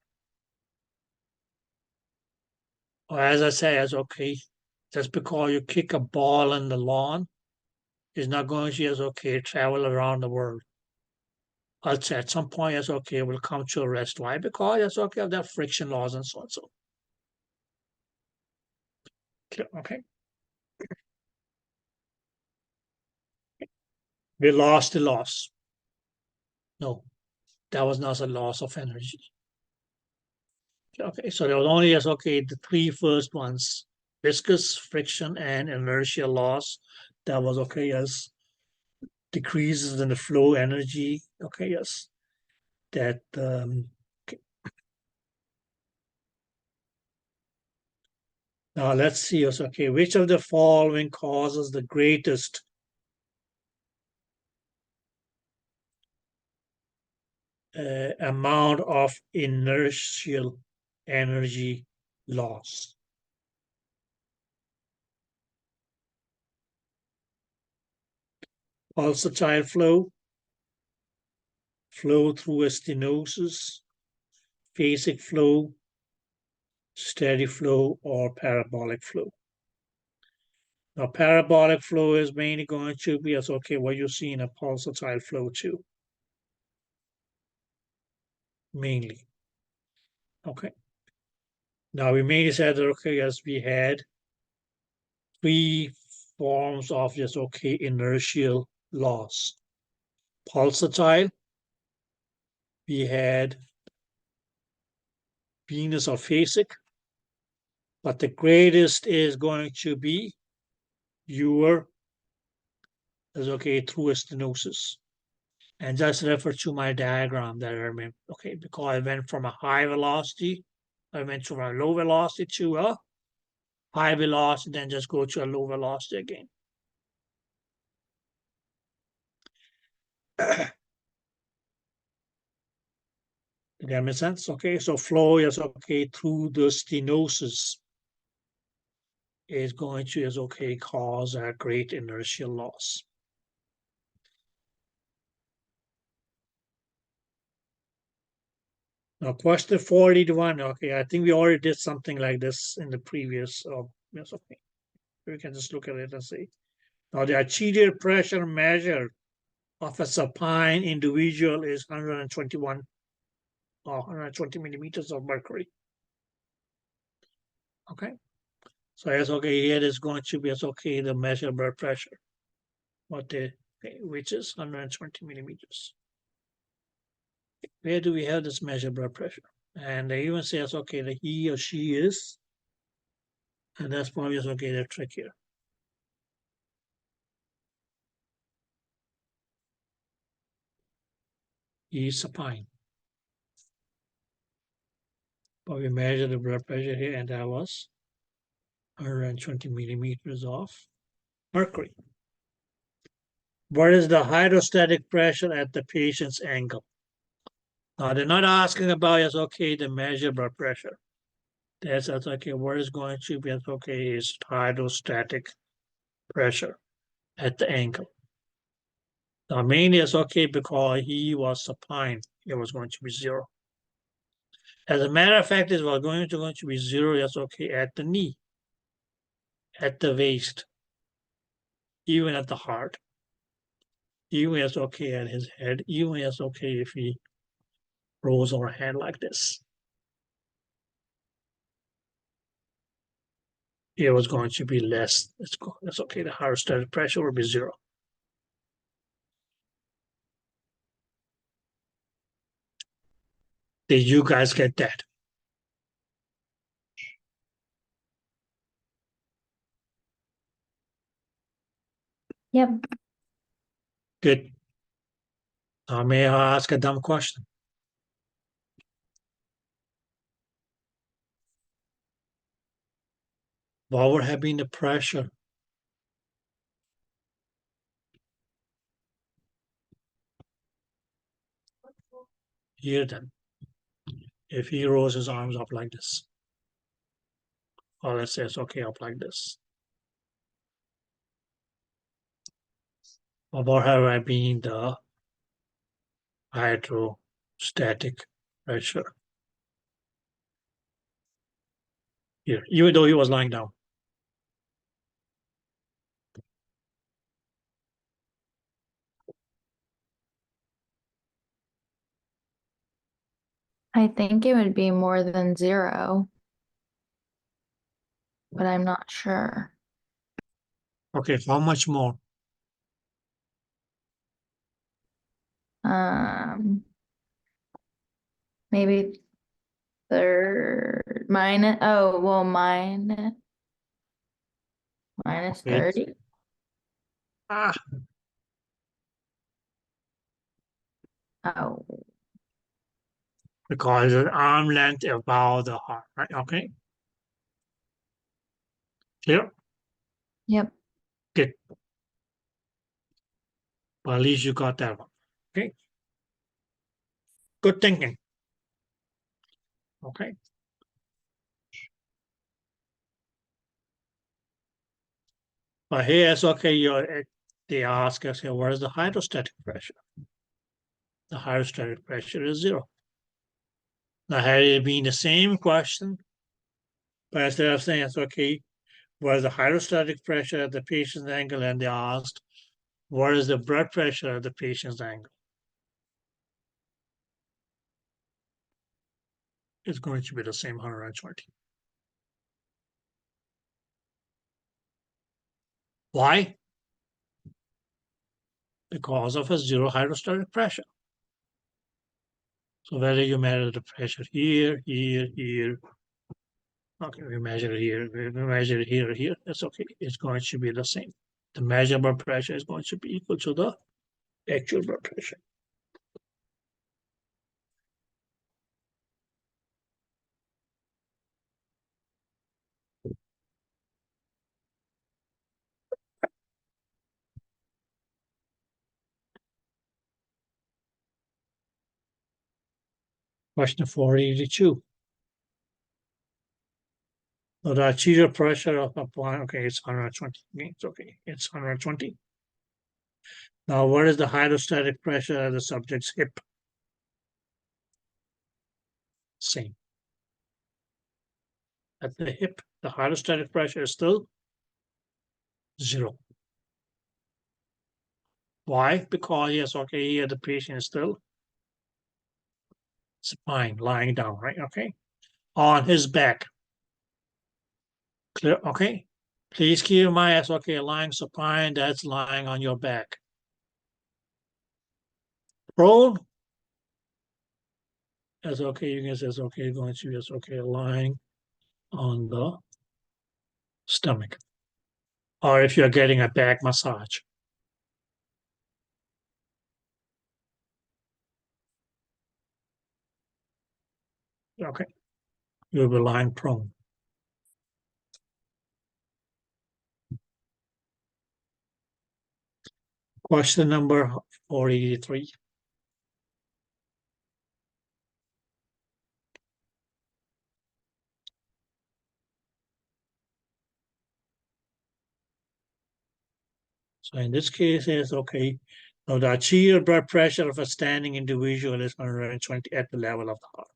[SPEAKER 1] Or as I say, as okay, just because you kick a ball in the lawn is not going to as okay travel around the world. I'll say at some point, yes, okay, it will come to a rest. Why? Because yes, okay, of that friction laws and so on. So okay. We lost the loss. No, that was not a loss of energy. Okay, so there was only as okay the three first ones: viscous, friction, and inertial loss. That was okay as decreases in the flow energy. Okay, yes, that okay. Now let's see. Yes, okay, which of the following causes the greatest amount of inertial energy loss? Pulsatile flow, flow through a stenosis, phasic flow, steady flow, or parabolic flow. Now, parabolic flow is mainly going to be as okay what you see in a pulsatile flow too. Mainly. Okay. Now we mainly said that okay, as we had three forms of just okay inertial loss. Pulsatile, we had venous or phasic, but the greatest is going to be your is okay through a stenosis. And just refer to my diagram that I remember. Okay, because I went from a high velocity, I went from a low velocity to a high velocity, then just go to a low velocity again. Did that make sense? Okay, so flow is okay through the stenosis is going to is okay cause a great inertial loss. Now, question 41. Okay, I think we already did something like this in the previous. Yes, okay. We can just look at it and see. Now, the arterial pressure measured of a supine individual is 121 or 120 millimeters of mercury. Okay, so it's okay. Here is going to be as okay the measured blood pressure, okay, which is 120 millimeters. Where do we have this measured blood pressure? And they even say it's okay that he or she is, and that's probably okay the trick here. He is supine. But we measure the blood pressure here, and that was 120 millimeters of mercury. What is the hydrostatic pressure at the patient's ankle? Now, they're not asking about, yes, okay, the measure blood pressure. That's okay, what is going to be, okay, is hydrostatic pressure at the ankle. Now, mainly it's okay because he was supine, it was going to be 0. As a matter of fact, it was going to be 0, yes, okay, at the knee, at the waist, even at the heart. Even as okay at his head, even as okay if he rolls our hand like this. It was going to be less. That's okay. The hydrostatic pressure will be 0. Did you guys get that?
[SPEAKER 3] Yep.
[SPEAKER 1] Good. Now, may I ask a dumb question? What would have been the pressure here then, if he rose his arms up like this? Or let's say it's okay up like this. What would have been the hydrostatic pressure here, even though he was lying down?
[SPEAKER 3] I think it would be more than 0, but I'm not sure.
[SPEAKER 1] Okay, how much more?
[SPEAKER 3] Maybe third minus, oh, well, minus
[SPEAKER 1] Wait.
[SPEAKER 3] 30.
[SPEAKER 1] Ah,
[SPEAKER 3] Oh,
[SPEAKER 1] because the arm length above the heart, right? Okay. Clear?
[SPEAKER 3] yep.
[SPEAKER 1] Good. Well, at least you got that one. Okay. Good thinking. Okay. But here it's okay. They ask us here, what is the hydrostatic pressure? The hydrostatic pressure is 0. Now, had it been the same question, but instead of saying it's okay, what is the hydrostatic pressure at the patient's angle? And they asked, what is the blood pressure at the patient's angle? It's going to be the same 120. Why? Because of a 0 hydrostatic pressure. So whether you measure the pressure here, okay, we measure it here, we measure it here, that's okay. It's going to be the same. The measurable pressure is going to be equal to the actual blood pressure. Question 482. So the arterial pressure of a point, okay, it's 120. It's okay, it's 120. Now, what is the hydrostatic pressure at the subject's hip? Same. At the hip, the hydrostatic pressure is still 0. Why? Because, yes, okay, here the patient is still supine, lying down, right? Okay. On his back. Clear? Okay. Please keep in mind, that's okay, lying supine, that's lying on your back. Prone, that's okay, you can say it's okay, going to be, it's okay, lying on the stomach. Or if you're getting a back massage. Okay. You'll be lying prone. Question number 483. So in this case, it's okay. Now the arterial blood pressure of a standing individual is 120 at the level of the heart.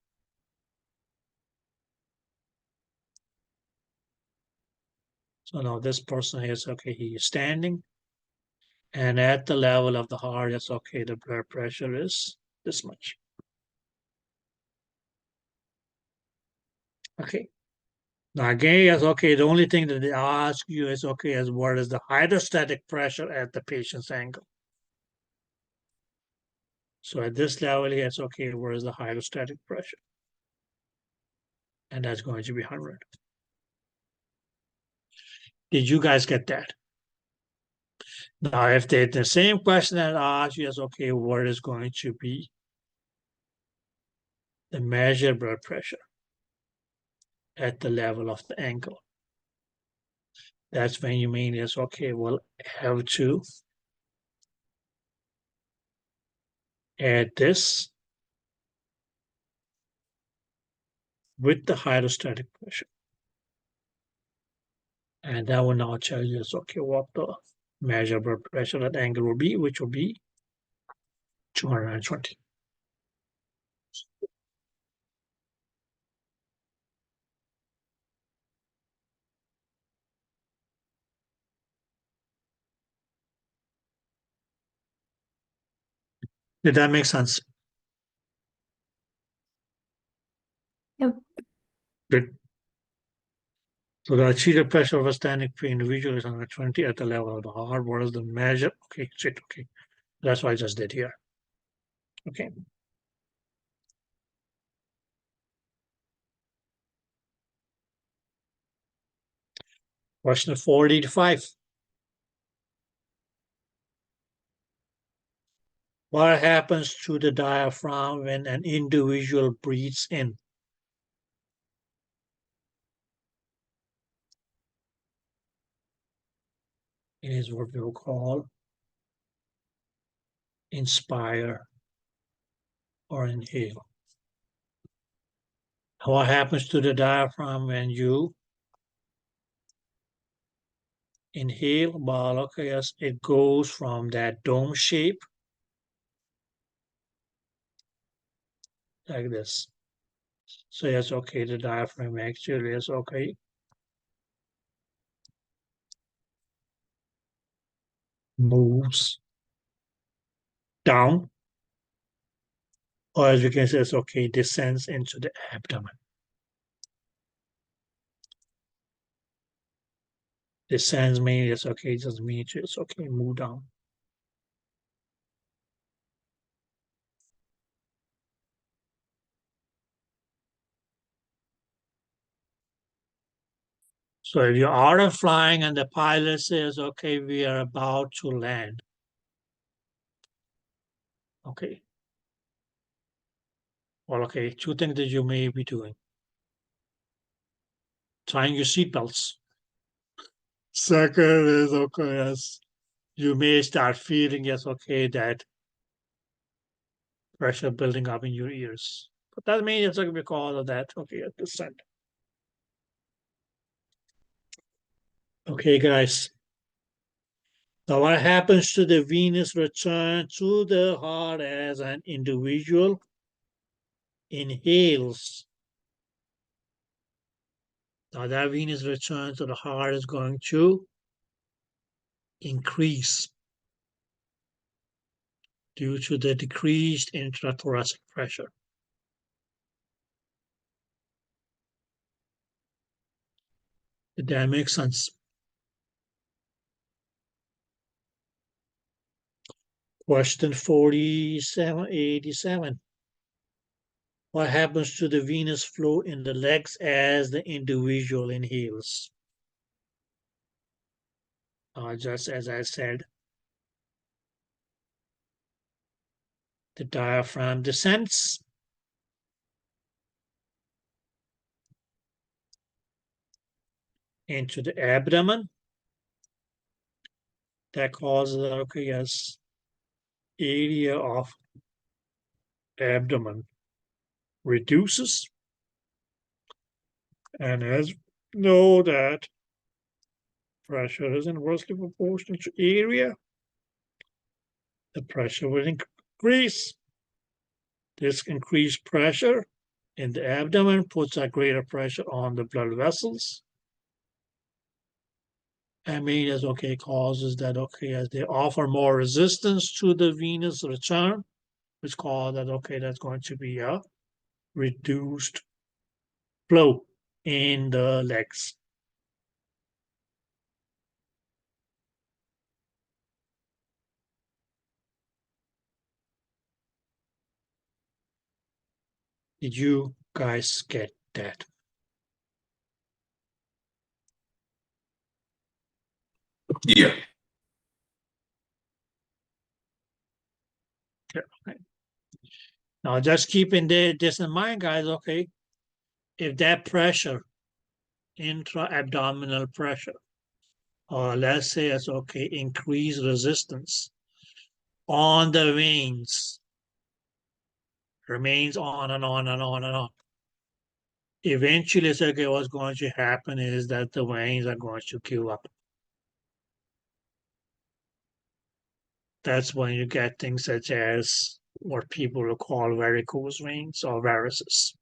[SPEAKER 1] So now this person is okay, he is standing. And at the level of the heart, it's okay, the blood pressure is this much. Okay. Now again, yes, okay, the only thing that they ask you is okay, is what is the hydrostatic pressure at the patient's angle? So at this level here, it's okay, where is the hydrostatic pressure? And that's going to be 100. Did you guys get that? Now, if they the same question that I asked you is okay, what is going to be the measured blood pressure at the level of the ankle? That's when you mean is okay, we'll have to add this with the hydrostatic pressure. And that will now tell you is okay what the measured blood pressure at angle will be, which will be 220. Did that make sense?
[SPEAKER 3] Yep.
[SPEAKER 1] Good. So the achieved pressure of a standing individual is 120 at the level of the heart. What is the measure? Okay, shit, okay. That's what I just did here. Okay. Question 485. What happens to the diaphragm when an individual breathes in? It is what we will call inspire or inhale. What happens to the diaphragm when you inhale? Well, okay, yes, it goes from that dome shape like this. So yes, okay, the diaphragm actually is okay. Moves down, or as we can say, it's okay, descends into the abdomen. Descends means it's okay, it doesn't mean it's okay, move down. So if you're out of flying and the pilot says, okay, we are about to land. Okay. Well, okay, two things that you may be doing. Tying your seatbelts. Second is, okay, yes, you may start feeling, yes, okay, that pressure building up in your ears. But that means it's like because of that, okay, at descent. Okay, guys. Now, what happens to the venous return to the heart as an individual inhales? Now, that venous return to the heart is going to increase due to the decreased intrathoracic pressure. Did that make sense? Question 4787. What happens to the venous flow in the legs as the individual inhales? Just as I said, the diaphragm descends. Into the abdomen. That causes, okay, yes, area of abdomen reduces. And as we know that pressure is inversely proportional to area, the pressure will increase. This increased pressure in the abdomen puts a greater pressure on the blood vessels. I mean, as okay, causes that, okay, as they offer more resistance to the venous return, which cause that, okay, that's going to be a reduced flow in the legs. Did you guys get that?
[SPEAKER 4] Yeah.
[SPEAKER 1] Okay. Now, just keeping this in mind, guys, okay, if that pressure, intra-abdominal pressure, or let's say it's okay, increased resistance on the veins, remains on and on and on and on. Eventually, it's okay, what's going to happen is that the veins are going to give up. That's when you get things such as what people will call varicose veins or varices.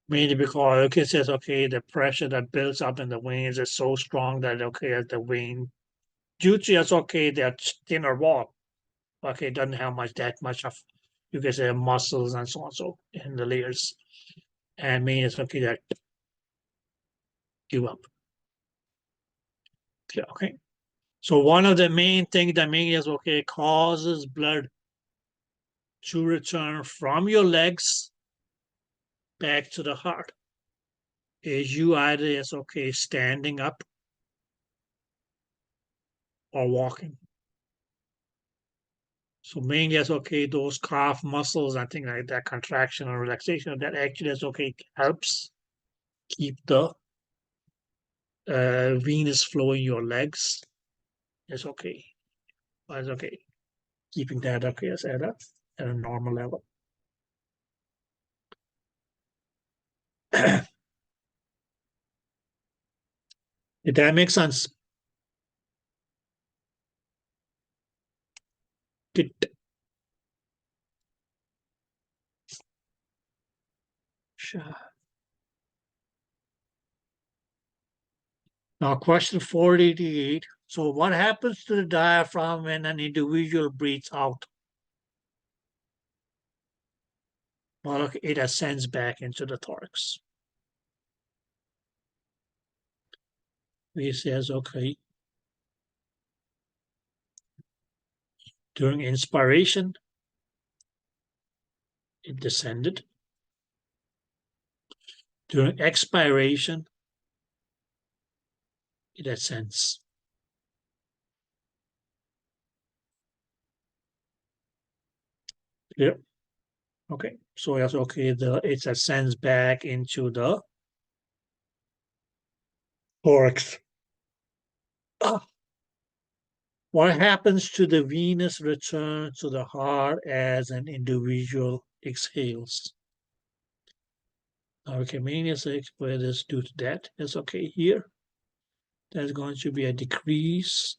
[SPEAKER 1] Mainly because, okay, it says, okay, the pressure that builds up in the veins is so strong that, okay, as the vein, due to, it's okay, they're thinner wall, okay, it doesn't have that much of, you can say, muscles and so on, so in the layers. And mean, it's okay, that give up. Okay. So one of the main things that means, okay, causes blood to return from your legs back to the heart is you either, it's okay, standing up or walking. So mainly it's okay, those calf muscles and things like that, contraction and relaxation, that actually is okay, helps keep the venous flow in your legs. It's okay. It's okay. Keeping that okay as at a normal level. Did that make sense? Good. Sure. Now, question 488. So, what happens to the diaphragm when an individual breathes out? Well, it ascends back into the thorax. He says, okay, during inspiration, it descended. During expiration, it ascends. Yeah. Okay. So that's okay. It ascends back into the thorax. What happens to the venous return to the heart as an individual exhales? Okay, mania 6, where this due to that is okay here. There's going to be a decrease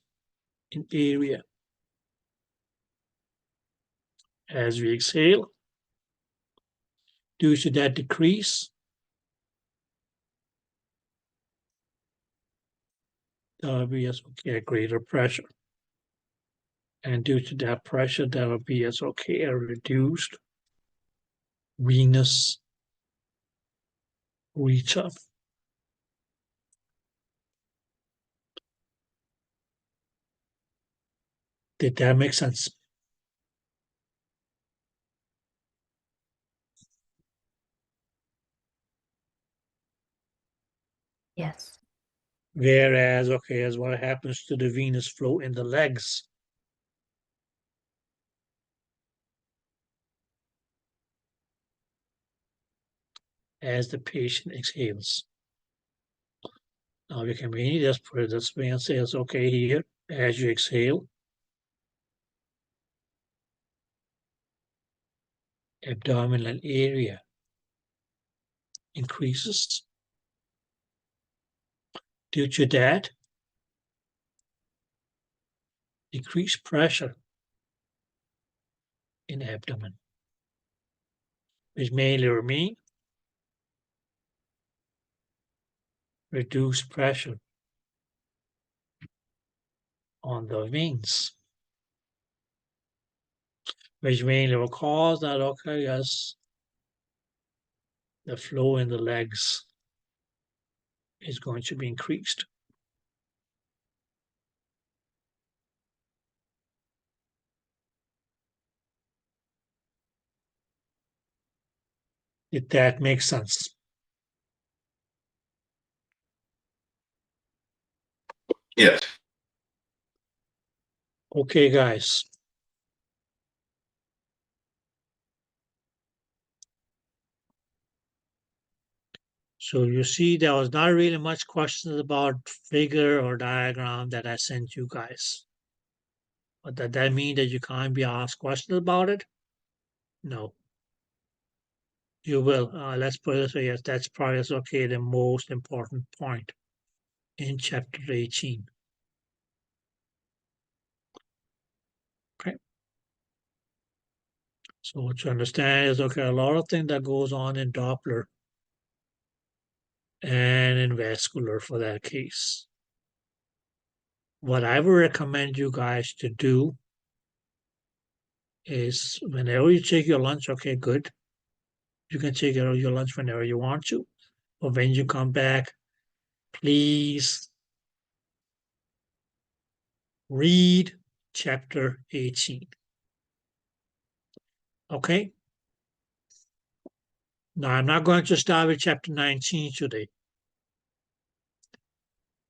[SPEAKER 1] in area as we exhale. Due to that decrease, there will be a greater pressure. And due to that pressure, there will be a reduced venous reach up. Did that make sense?
[SPEAKER 3] Yes.
[SPEAKER 1] Whereas, okay, as what happens to the venous flow in the legs. As the patient exhales. Now we can really just put it this way and say it's okay here. As you exhale, abdominal area increases. Due to that, decreased pressure in abdomen, which mainly mean reduced pressure on the veins, which mainly will cause that, okay, yes, the flow in the legs is going to be increased. Did that make sense?
[SPEAKER 4] Yes.
[SPEAKER 1] Okay, guys. So you see, there was not really much questions about figure or diagram that I sent you guys. But does that mean that you can't be asked questions about it? No. You will. Let's put it this way. Yes, that's probably okay. The most important point in chapter 18. Okay. So what you understand is okay, a lot of things that goes on in Doppler and in vascular for that case. What I would recommend you guys to do is whenever you take your lunch, okay, good. You can take your lunch whenever you want to. But when you come back, please read chapter 18. Okay? Now, I'm not going to start with chapter 19 today.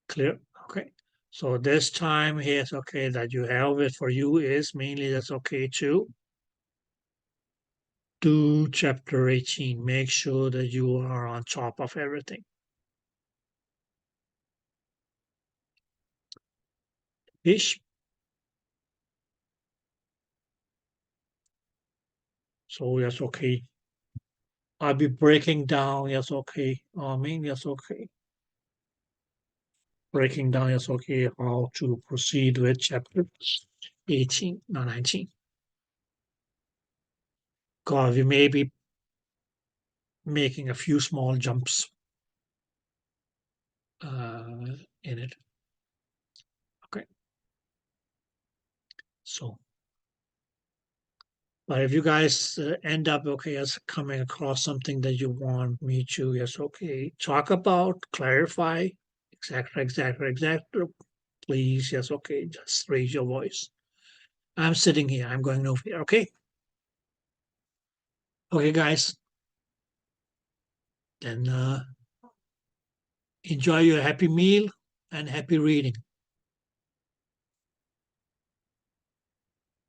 [SPEAKER 1] Clear? Okay. So this time here, it's okay that you have it for you is mainly that's okay to do chapter 18. Make sure that you are on top of everything. Ish. So that's okay. I'll be breaking down, yes, okay. Yes, okay. Breaking down, yes, okay, how to proceed with chapter 18, not 19. God, we may be making a few small jumps in it. Okay. So, but if you guys end up okay as coming across something that you want me to, yes, okay, talk about, clarify, etc., please, yes, okay, just raise your voice. I'm sitting here. I'm going over here. Okay. Okay, guys. Then enjoy your happy meal and happy reading.